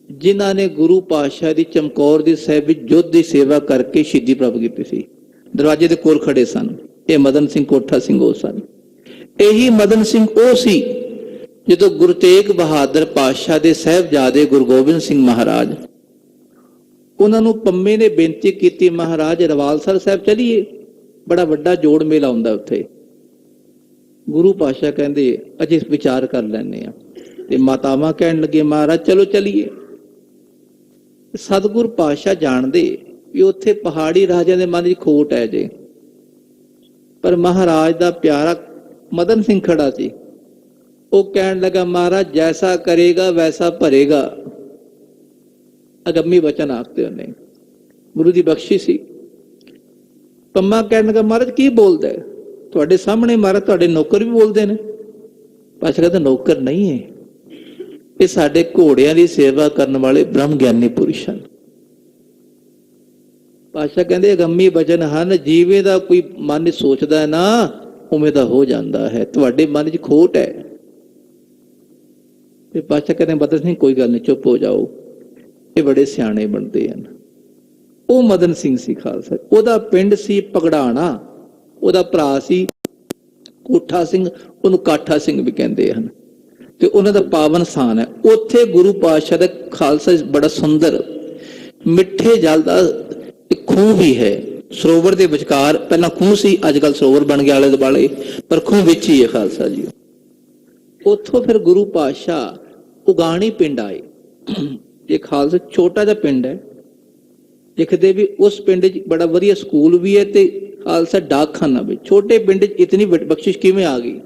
ਜਿਨ੍ਹਾਂ ਨੇ ਗੁਰੂ ਪਾਤਸ਼ਾਹ ਦੀ ਚਮਕੌਰ ਦੀ ਸਾਹਿਬ ਵਿੱਚ ਯੁੱਧ ਦੀ ਸੇਵਾ ਕਰਕੇ ਸ਼ਹੀਦੀ ਪ੍ਰਾਪਤ ਕੀਤੀ ਸੀ, ਦਰਵਾਜ਼ੇ ਦੇ ਕੋਲ ਖੜੇ ਸਨ। ਇਹ ਮਦਨ ਸਿੰਘ ਕੋਠਾ ਸਿੰਘ ਉਹ ਸਨ। ਇਹੀ ਮਦਨ ਸਿੰਘ ਉਹ ਸੀ ਜਦੋਂ ਗੁਰੂ ਤੇਗ ਬਹਾਦਰ ਪਾਤਸ਼ਾਹ ਦੇ ਸਾਹਿਬਜ਼ਾਦੇ ਗੁਰੂ ਗੋਬਿੰਦ ਸਿੰਘ ਮਹਾਰਾਜ, ਉਹਨਾਂ ਨੂੰ ਪੰਮੇ ਨੇ ਬੇਨਤੀ ਕੀਤੀ, ਮਹਾਰਾਜ ਰਵਾਲਸਰ ਸਾਹਿਬ ਚਲੀਏ, ਬੜਾ ਵੱਡਾ ਜੋੜ ਮੇਲਾ ਹੁੰਦਾ ਉੱਥੇ। ਗੁਰੂ ਪਾਤਸ਼ਾਹ ਕਹਿੰਦੇ ਅਜੇ ਵਿਚਾਰ ਕਰ ਲੈਂਦੇ ਆ। ਤੇ ਮਾਤਾਵਾਂ ਕਹਿਣ ਲੱਗੇ ਮਹਾਰਾਜ ਚਲੋ ਚਲੀਏ। ਸਤਿਗੁਰ ਪਾਤਸ਼ਾਹ ਜਾਣਦੇ ਵੀ ਉੱਥੇ ਪਹਾੜੀ ਰਾਜਿਆਂ ਦੇ ਮਨ ਵਿੱਚ ਖੋਟ ਹੈ ਜੇ, ਪਰ ਮਹਾਰਾਜ ਦਾ ਪਿਆਰਾ ਮਦਨ ਸਿੰਘ ਖੜਾ ਸੀ। ਉਹ ਕਹਿਣ ਲੱਗਾ ਮਹਾਰਾਜ ਜੈਸਾ ਕਰੇਗਾ ਵੈਸਾ ਭਰੇਗਾ। ਅਗੰਮੀ ਵਚਨ ਆਖਦੇ ਉਹਨੇ, ਗੁਰੂ ਦੀ ਬਖਸ਼ੀ ਸੀ। ਪੰਮਾ ਕਹਿਣ ਲੱਗਾ ਮਹਾਰਾਜ ਕੀ ਬੋਲਦਾ ਹੈ? ਤੁਹਾਡੇ ਸਾਹਮਣੇ ਮਹਾਰਾਜ ਤੁਹਾਡੇ ਨੌਕਰ ਵੀ ਬੋਲਦੇ ਨੇ। ਪਾਤਸ਼ਾਹ ਕਹਿੰਦਾ ਨੌਕਰ ਨਹੀਂ ਹੈ, ਇਹ ਸਾਡੇ ਘੋੜਿਆਂ ਦੀ ਸੇਵਾ ਕਰਨ ਵਾਲੇ ਬ੍ਰਹਮ ਗਿਆਨੀ ਪੁਰਸ਼ ਹਨ। ਪਾਤਸ਼ਾਹ ਕਹਿੰਦੇ ਅਗੰਮੀ ਵਚਨ ਹਨ, ਜਿਵੇਂ ਦਾ ਕੋਈ ਮਨ ਸੋਚਦਾ ਹੈ ਨਾ ਉਵੇਂ ਦਾ ਹੋ ਜਾਂਦਾ ਹੈ, ਤੁਹਾਡੇ ਮਨ 'ਚ ਖੋਟ ਹੈ। ਤੇ ਪਾਤਸ਼ਾਹ ਕਹਿੰਦੇ ਮਦਨ ਸਿੰਘ ਕੋਈ ਗੱਲ ਨਹੀਂ, ਚੁੱਪ ਹੋ ਜਾਓ, ਇਹ ਬੜੇ ਸਿਆਣੇ ਬਣਦੇ ਹਨ। ਉਹ ਮਦਨ ਸਿੰਘ ਸੀ ਖਾਲਸਾ, ਉਹਦਾ ਪਿੰਡ ਸੀ ਪਗੜਾਣਾ, ਉਹਦਾ ਭਰਾ ਸੀ ਕੋਠਾ ਸਿੰਘ, ਉਹਨੂੰ ਕਾਠਾ ਸਿੰਘ ਵੀ ਕਹਿੰਦੇ ਹਨ। ਤੇ ਉਹਨਾਂ ਦਾ ਪਾਵਨ ਸਥਾਨ ਹੈ ਉੱਥੇ। ਗੁਰੂ ਪਾਤਸ਼ਾਹ ਦਾ ਖਾਲਸਾ ਬੜਾ ਸੁੰਦਰ ਮਿੱਠੇ ਜਲ ਦਾ ਖੂਹ ਵੀ ਹੈ। ਸਰੋਵਰ ਦੇ ਵਿਚਕਾਰ ਪਹਿਲਾਂ ਖੂਹ ਸੀ, ਅੱਜ ਕੱਲ ਸਰੋਵਰ ਬਣ ਗਿਆ ਆਲੇ ਦੁਆਲੇ, ਪਰ ਖੂਹ ਵਿੱਚ ਹੀ ਹੈ ਖਾਲਸਾ ਜੀ। ਉੱਥੋਂ ਫਿਰ ਗੁਰੂ ਪਾਤਸ਼ਾਹ ਉਗਾਣੀ ਪਿੰਡ ਆਏ। ਇਹ ਖਾਲਸਾ ਛੋਟਾ ਜਿਹਾ ਪਿੰਡ ਹੈ, ਲਿਖਦੇ ਵੀ ਉਸ ਪਿੰਡ 'ਚ ਬੜਾ ਵਧੀਆ ਸਕੂਲ ਵੀ ਹੈ ਤੇ ਖਾਲਸਾ ਡਾਕਖਾਨਾ ਵੀ। ਛੋਟੇ ਪਿੰਡ 'ਚ ਇਤਨੀ ਬਖਸ਼ਿਸ਼ ਕਿਵੇਂ ਆ ਗਈ?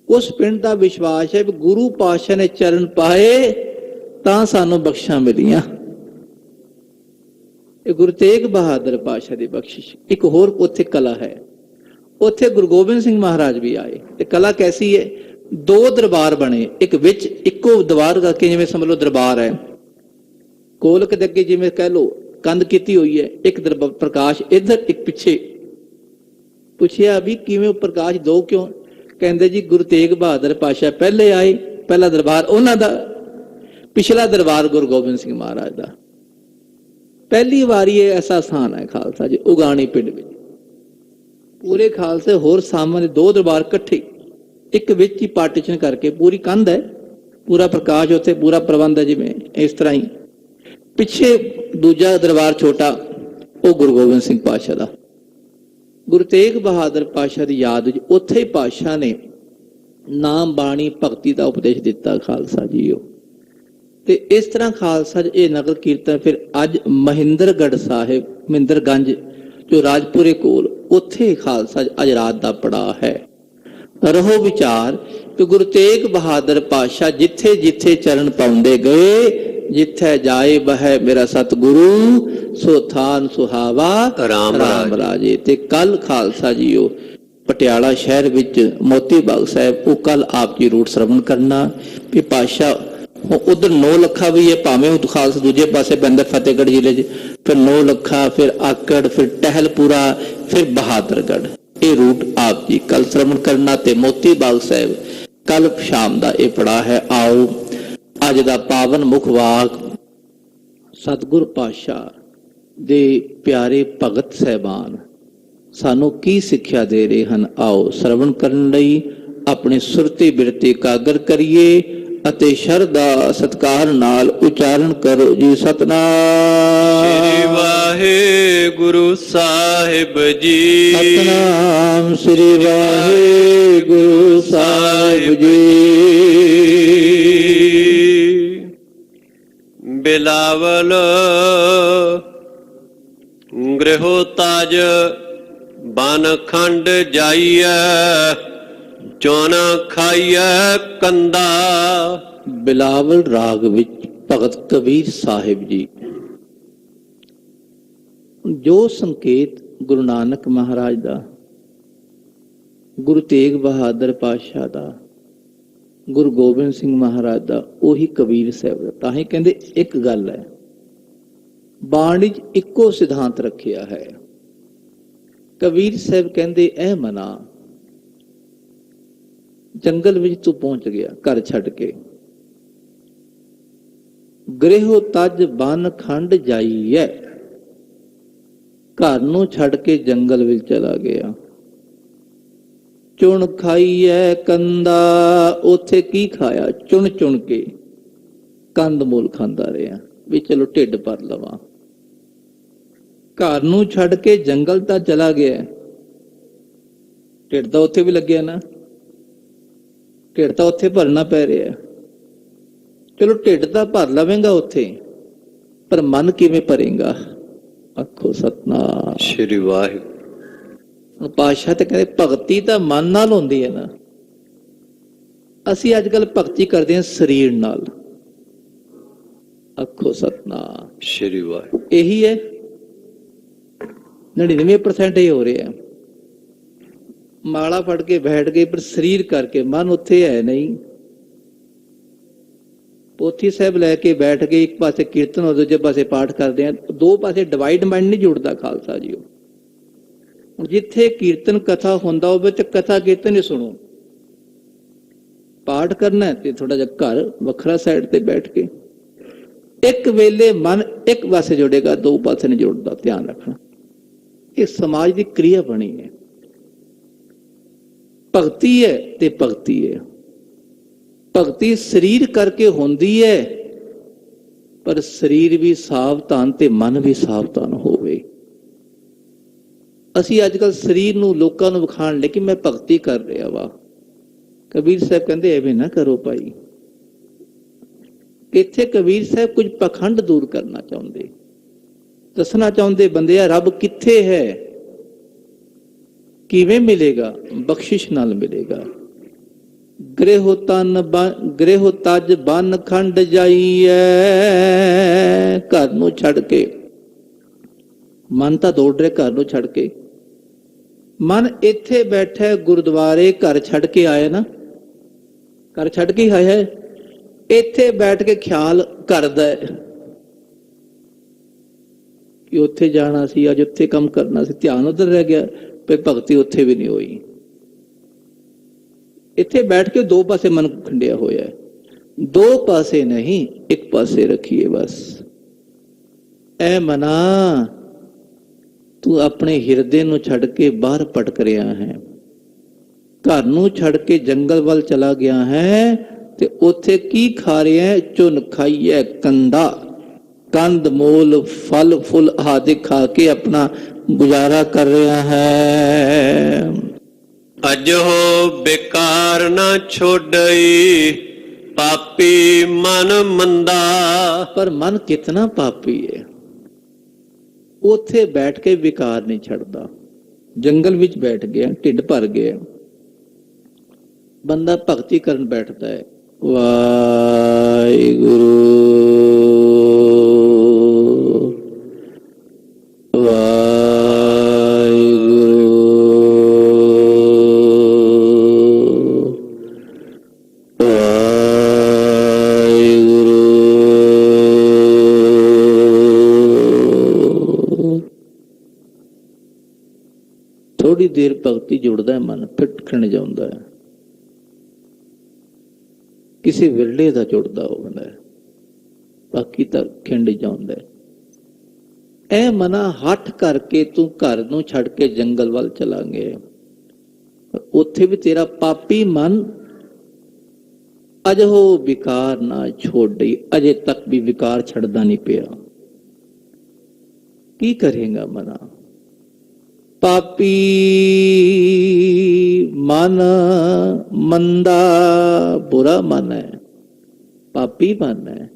ਉਸ ਪਿੰਡ ਦਾ ਵਿਸ਼ਵਾਸ ਹੈ ਵੀ ਗੁਰੂ ਪਾਤਸ਼ਾਹ ਨੇ ਚਰਨ ਪਾਏ ਤਾਂ ਸਾਨੂੰ ਬਖਸ਼ਾਂ ਮਿਲੀਆਂ। ਇਹ ਗੁਰੂ ਤੇਗ ਬਹਾਦਰ ਪਾਤਸ਼ਾਹ ਦੀ ਬਖਸ਼ਿਸ਼। ਇੱਕ ਹੋਰ ਉੱਥੇ ਕਲਾ ਹੈ, ਉੱਥੇ ਗੁਰੂ ਗੋਬਿੰਦ ਸਿੰਘ ਮਹਾਰਾਜ ਵੀ ਆਏ। ਤੇ ਕਲਾ ਕੈਸੀ ਹੈ? 2 ਦਰਬਾਰ ਬਣੇ, ਇੱਕ ਵਿੱਚ ਇੱਕੋ ਦੀਵਾਰ ਕਰਕੇ, ਜਿਵੇਂ ਸਮਝ ਲਓ ਦਰਬਾਰ ਹੈ, ਗੋਲਕ ਦੇ ਅੱਗੇ ਜਿਵੇਂ ਕਹਿ ਲਓ ਕੰਧ ਕੀਤੀ ਹੋਈ ਹੈ, ਇੱਕ ਪ੍ਰਕਾਸ਼ ਇੱਧਰ ਇੱਕ ਪਿੱਛੇ। ਪੁੱਛਿਆ ਵੀ ਕਿਵੇਂ ਪ੍ਰਕਾਸ਼ 2 ਕਿਉਂ? ਕਹਿੰਦੇ ਜੀ ਗੁਰੂ ਤੇਗ ਬਹਾਦਰ ਪਾਤਸ਼ਾਹ ਪਹਿਲੇ ਆਏ, ਪਹਿਲਾ ਦਰਬਾਰ ਉਹਨਾਂ ਦਾ, ਪਿਛਲਾ ਦਰਬਾਰ ਗੁਰੂ ਗੋਬਿੰਦ ਸਿੰਘ ਮਹਾਰਾਜ ਦਾ। ਪਹਿਲੀ ਵਾਰੀ ਇਹ ਐਸਾ ਸਥਾਨ ਹੈ ਖਾਲਸਾ ਜੀ ਉਗਾਣੀ ਪਿੰਡ ਵਿੱਚ। ਪੂਰੇ ਖਾਲਸੇ ਹੋਰ ਸਾਹਮਣੇ ਦੋ ਦਰਬਾਰ ਇਕੱਠੇ, ਇੱਕ ਵਿੱਚ ਹੀ ਪਾਰਟੀਸ਼ਨ ਕਰਕੇ, ਪੂਰੀ ਕੰਧ ਹੈ, ਪੂਰਾ ਪ੍ਰਕਾਸ਼ ਉੱਥੇ, ਪੂਰਾ ਪ੍ਰਬੰਧ ਹੈ ਜਿਵੇਂ ਇਸ ਤਰ੍ਹਾਂ ਹੀ। ਪਿੱਛੇ ਦੂਜਾ ਦਰਬਾਰ ਛੋਟਾ, ਉਹ ਗੁਰੂ ਗੋਬਿੰਦ ਸਿੰਘ ਪਾਤਸ਼ਾਹ ਦਾ। ਗੁਰੂ ਤੇਗ ਬਹਾਦਰ ਪਾਤਸ਼ਾਹ ਦੀ ਯਾਦ ਵਿੱਚ ਉੱਥੇ ਹੀ ਪਾਤਸ਼ਾਹ ਨੇ ਨਾਮ ਬਾਣੀ ਭਗਤੀ ਦਾ ਉਪਦੇਸ਼ ਦਿੱਤਾ ਖਾਲਸਾ ਜੀਓ। ਤੇ ਇਸ ਤਰ੍ਹਾਂ ਖਾਲਸਾ ਇਹ ਨਗਰ ਕੀਰਤਨ ਫਿਰ ਅੱਜ ਮਹਿੰਦਰਗੜ੍ਹ ਸਾਹਿਬ, ਮਹਿੰਦਰਗੰਜ ਜੋ ਰਾਜਪੁਰੇ ਕੋਲ, ਉੱਥੇ ਖਾਲਸਾ ਅੱਜ ਰਾਤ ਦਾ ਪੜਾਅ ਹੈ। ਰਹੋ ਵਿਚਾਰ ਕਿ ਗੁਰੂ ਤੇਗ ਬਹਾਦਰ ਪਾਤਸ਼ਾਹ ਜਿੱਥੇ ਜਿੱਥੇ ਚਰਨ ਪਾਉਂਦੇ ਗਏ, ਜਿੱਥੇ ਜਾਏ ਬਹਿ ਮੇਰਾ ਸਤਿਗੁਰੂ, ਸੋ ਥਾਨ ਸੁਹਾਵਾ ਰਾਮ ਰਾਜੇ। ਤੇ ਕੱਲ ਖਾਲਸਾ ਜੀਓ ਪਟਿਆਲਾ ਸ਼ਹਿਰ ਵਿੱਚ ਮੋਤੀ ਬਾਗ ਸਾਹਿਬ, ਉਹ ਕੱਲ ਆਪ ਜੀ ਰੂਟ ਸਰਵਣ ਕਰਨਾ ਵੀ ਪਾਤਸ਼ਾਹ ਉਧਰ 9 ਲੱਖਾ ਵੀ ਹੈ, ਭਾਵੇਂ ਉਹ ਖਾਲਸਾ ਦੂਜੇ ਪਾਸੇ ਪੈਂਦਾ ਫਤਿਹਗੜ੍ਹ ਜ਼ਿਲ੍ਹੇ 'ਚ, ਫਿਰ 9 ਲੱਖਾ, ਫਿਰ ਆਕੜ, ਫਿਰ ਟਹਿਲਪੁਰਾ, ਫਿਰ ਬਹਾਦਰਗੜ੍ਹ, ਇਹ ਰੂਟ ਆਪ ਜੀ ਕੱਲ ਸਰਵਣ ਕਰਨਾ। ਤੇ ਮੋਤੀ ਬਾਗ ਸਾਹਿਬ ਕੱਲ ਸ਼ਾਮ ਦਾ ਇਹ ਪੜਾ ਹੈ। ਆਓ ਅੱਜ ਦਾ ਪਾਵਨ ਮੁਖ ਵਾਕ ਸਤਿਗੁਰ ਪਾਤਸ਼ਾਹ ਦੇ ਪਿਆਰੇ ਭਗਤ ਸਹਿਬਾਨ ਸਾਨੂੰ ਕੀ ਸਿੱਖਿਆ ਦੇ ਰਹੇ ਹਨ, ਆਓ ਸਰਵਣ ਕਰਨ ਲਈ ਆਪਣੇ ਸੁਰਤੀ ਬਿਰਤੀ ਇਕਾਗਰ ਕਰੀਏ ਅਤੇ ਸ਼ਰਧਾ ਸਤਿਕਾਰ ਨਾਲ ਉਚਾਰਨ ਕਰੋ ਜੀ। ਸਤਨਾਮ ਸ੍ਰੀ ਵਾਹਿਗੁਰੂ ਸਾਹਿਬ ਜੀ। ਸਤਨਾਮ ਸ੍ਰੀ ਵਾਹਿਗੁਰੂ ਸਾਹਿਬ ਜੀ। ਬਿਲਾਵਲ ਗ੍ਰਹਿ ਤਾਜ ਬਨ ਖੰਡ ਜਾਈਐ, ਚੌਨ ਖਾਈਐ ਕੰਦਾ। ਬਿਲਾਵਲ ਰਾਗ ਵਿੱਚ ਭਗਤ ਕਬੀਰ ਸਾਹਿਬ ਜੀ ਜੋ ਸੰਕੇਤ ਗੁਰੂ ਨਾਨਕ ਮਹਾਰਾਜ ਦਾ, ਗੁਰੂ ਤੇਗ ਬਹਾਦਰ ਪਾਤਸ਼ਾਹ ਦਾ, ਗੁਰੂ ਗੋਬਿੰਦ ਸਿੰਘ ਮਹਾਰਾਜ ਦਾ, ਉਹੀ ਕਬੀਰ ਸਾਹਿਬ ਦਾ। ਤਾਂ ਹੀ ਕਹਿੰਦੇ ਇੱਕ ਗੱਲ ਹੈ, ਬਾਣੀ 'ਚ ਇੱਕੋ ਸਿਧਾਂਤ ਰੱਖਿਆ ਹੈ। ਕਬੀਰ ਸਾਹਿਬ ਕਹਿੰਦੇ ਐ ਮਨਾ, ਜੰਗਲ ਵਿੱਚ ਤੂੰ ਪਹੁੰਚ ਗਿਆ ਘਰ ਛੱਡ ਕੇ, ਗ੍ਰਹਿ ਤਜ ਬਨ ਖੰਡ ਜਾਈਐ, ਘਰ ਨੂੰ ਛੱਡ ਕੇ ਜੰਗਲ ਵਿੱਚ ਚਲਾ ਗਿਆ। ਚੁਣ ਖਾਈਐ ਕੰਦਾ, ਉੱਥੇ ਕੀ ਖਾਇਆ? ਚੁਣ ਚੁਣ ਕੇ ਕੰਦ ਮੂਲ ਖਾਂਦਾ ਰਿਹਾ ਵੀ ਚਲੋ ਢਿੱਡ ਭਰ ਲਵਾਂ। ਘਰ ਨੂੰ ਛੱਡ ਕੇ ਜੰਗਲ ਤਾਂ ਚਲਾ ਗਿਆ, ਢਿੱਡ ਤਾਂ ਉੱਥੇ ਵੀ ਲੱਗਿਆ ਨਾ, ਢਿੱਡ ਤਾਂ ਉੱਥੇ ਭਰਨਾ ਪੈ ਰਿਹਾ। ਚਲੋ ਢਿੱਡ ਤਾਂ ਭਰ ਲਵੇਂਗਾ ਉੱਥੇ, ਪਰ ਮਨ ਕਿਵੇਂ ਭਰੇਗਾ? ਆਖੋ ਸਤਨਾਮ ਸ੍ਰੀ ਵਾਹਿਗੁਰੂ। ਪਾਤਸ਼ਾਹ ਤੇ ਕਹਿੰਦੇ ਭਗਤੀ ਤਾਂ ਮਨ ਨਾਲ ਹੁੰਦੀ ਹੈ ਨਾ। ਅਸੀਂ ਅੱਜ ਕੱਲ ਭਗਤੀ ਕਰਦੇ ਹਾਂ ਸਰੀਰ ਨਾਲ। ਆਖੋ ਸਤਨਾਮ ਸ੍ਰੀ ਵਾਹਿਗੁਰੂ। ਇਹੀ ਹੈ 99% ਇਹ ਹੋ ਰਿਹਾ। ਮਾਲਾ ਫੜ ਕੇ ਬੈਠ ਗਏ, ਪਰ ਸਰੀਰ ਕਰਕੇ ਮਨ ਉੱਥੇ ਹੈ ਨਹੀਂ। ਪੋਥੀ ਸਾਹਿਬ ਲੈ ਕੇ ਬੈਠ ਗਏ, ਇੱਕ ਪਾਸੇ ਕੀਰਤਨ ਹੋ, ਦੂਜੇ ਪਾਸੇ ਪਾਠ ਕਰਦੇ ਆ, ਦੋ ਪਾਸੇ ਡਿਵਾਈਡ ਮਾਈਂਡ ਨਹੀਂ ਜੁੜਦਾ ਖਾਲਸਾ ਜੀ। ਹੁਣ ਜਿੱਥੇ ਕੀਰਤਨ ਕਥਾ ਹੁੰਦਾ ਹੋਵੇ ਤੇ ਕਥਾ ਕੀਰਤਨ ਹੀ ਸੁਣੋ। ਪਾਠ ਕਰਨਾ ਤੇ ਥੋੜਾ ਜਿਹਾ ਘਰ ਵੱਖਰਾ ਸਾਈਡ ਤੇ ਬੈਠ ਕੇ, ਇੱਕ ਵੇਲੇ ਮਨ ਇੱਕ ਪਾਸੇ ਜੁੜੇਗਾ, ਦੋ ਪਾਸੇ ਨਹੀਂ ਜੁੜਦਾ। ਧਿਆਨ ਰੱਖਣਾ, ਇਹ ਸਮਾਜ ਦੀ ਕਿਰਿਆ ਬਣੀ ਹੈ। ਭਗਤੀ ਹੈ ਤੇ ਭਗਤੀ ਹੈ। ਭਗਤੀ ਸਰੀਰ ਕਰਕੇ ਹੁੰਦੀ ਹੈ, ਪਰ ਸਰੀਰ ਵੀ ਸਾਵਧਾਨ ਤੇ ਮਨ ਵੀ ਸਾਵਧਾਨ ਹੋਵੇ। ਅਸੀਂ ਅੱਜ ਕੱਲ ਸਰੀਰ ਨੂੰ ਲੋਕਾਂ ਨੂੰ ਵਿਖਾਣ ਲਈ ਕਿ ਮੈਂ ਭਗਤੀ ਕਰ ਰਿਹਾ ਵਾ। ਕਬੀਰ ਸਾਹਿਬ ਕਹਿੰਦੇ ਐਵੇਂ ਨਾ ਕਰੋ ਭਾਈ। ਇੱਥੇ ਕਬੀਰ ਸਾਹਿਬ ਕੁਝ ਪਖੰਡ ਦੂਰ ਕਰਨਾ ਚਾਹੁੰਦੇ, ਦੱਸਣਾ ਚਾਹੁੰਦੇ ਬੰਦਿਆ ਰੱਬ ਕਿੱਥੇ ਹੈ, ਕਿਵੇਂ ਮਿਲੇਗਾ? ਬਖਸ਼ਿਸ਼ ਨਾਲ ਮਿਲੇਗਾ। ਗ੍ਰਹਿ ਤਜ ਬਨ ਖੰਡ ਜਾਈਐ, ਘਰ ਨੂੰ ਛੱਡ ਕੇ। ਮਨ ਤਾਂ ਦੌੜ ਰਿਹਾ ਘਰ ਨੂੰ ਛੱਡ ਕੇ। ਮਨ ਇੱਥੇ ਬੈਠਾ ਗੁਰਦੁਆਰੇ, ਘਰ ਛੱਡ ਕੇ ਆਇਆ ਨਾ, ਘਰ ਛੱਡ ਕੇ ਆਇਆ, ਇੱਥੇ ਬੈਠ ਕੇ ਖਿਆਲ ਕਰਦਾ ਹੈ ਕਿ ਉੱਥੇ ਜਾਣਾ ਸੀ, ਅੱਜ ਉੱਥੇ ਕੰਮ ਕਰਨਾ ਸੀ, ਧਿਆਨ ਉਧਰ ਰਹਿ ਗਿਆ, ਪਰ ਭਗਤੀ ਉੱਥੇ ਵੀ ਨਹੀਂ ਹੋਈ। ਇੱਥੇ ਬੈਠ ਕੇ ਦੋ ਪਾਸੇ ਮਨ ਖੰਡਿਆ ਹੋਇਆ ਹੈ। ਦੋ ਪਾਸੇ ਨਹੀਂ, ਇੱਕ ਪਾਸੇ ਰੱਖੀਏ ਬਸ। ਐ ਮਨਾ, ਤੂੰ ਆਪਣੇ ਹਿਰਦੇ ਨੂੰ ਛੱਡ ਕੇ ਬਾਹਰ ਭਟਕ ਰਿਹਾ ਹੈ, ਘਰ ਨੂੰ ਛੱਡ ਕੇ ਜੰਗਲ ਵੱਲ ਚਲਾ ਗਿਆ ਹੈ, ਤੇ ਉੱਥੇ ਕੀ ਖਾ ਰਿਹਾ ਹੈ? ਚੁਨ ਖਾਈਐ ਕੰਦਾ, ਕੰਦ ਮੂਲ ਫਲ ਫੁੱਲ ਆਦਿ ਖਾ ਕੇ ਆਪਣਾ ਗੁਜ਼ਾਰਾ ਕਰ ਰਿਹਾ ਹੈ। ਅਜਹੋ ਬੇਕਾਰ ਨਾ ਛੋੜਈ, ਪਾਪੀ ਮਨ ਮੰਦਾ। ਪਰ ਮਨ ਕਿਤਨਾ ਪਾਪੀ ਹੈ, ਉੱਥੇ ਬੈਠ ਕੇ ਵਿਕਾਰ ਨਹੀਂ ਛੱਡਦਾ। ਜੰਗਲ ਵਿੱਚ ਬੈਠ ਗਿਆ, ਢਿੱਡ ਭਰ ਗਿਆ, ਬੰਦਾ ਭਗਤੀ ਕਰਨ ਬੈਠਦਾ ਹੈ, ਵਾਹਿਗੁਰੂ ਥੋੜੀ ਦੇਰ ਭਗਤੀ ਜੁੜਦਾ ਹੈ ਮਨ, ਫਿਰ ਖਿੰਡ ਜਾਂਦਾ ਹੈ। ਕਿਸੇ ਵਿਰਲੇ ਦਾ ਜੁੜਦਾ ਹੁੰਦਾ ਹੈ, ਬਾਕੀ ਤਾਂ ਖਿੰਡ ਜਾਂਦਾ ਹੈ। ਐ ਮਨਾ, ਹੱਠ ਕਰਕੇ ਤੂੰ ਘਰ ਨੂੰ ਛੱਡ ਕੇ ਜੰਗਲ ਵੱਲ ਚਲਾ ਗਿਆ, ਉੱਥੇ ਵੀ ਤੇਰਾ ਪਾਪੀ ਮਨ ਅਜਹੋ ਵਿਕਾਰ ਨਾ ਛੋੜੀ, ਅਜੇ ਤੱਕ ਵੀ ਵਿਕਾਰ ਛੱਡਦਾ ਨਹੀਂ ਪਿਆ। ਕੀ ਕਰੇਗਾ ਮਨਾ? ਪਾਪੀ ਮਨ ਮੰਦਾ, ਬੁਰਾ ਮਨ ਹੈ, ਪਾਪੀ ਮਨ ਹੈ।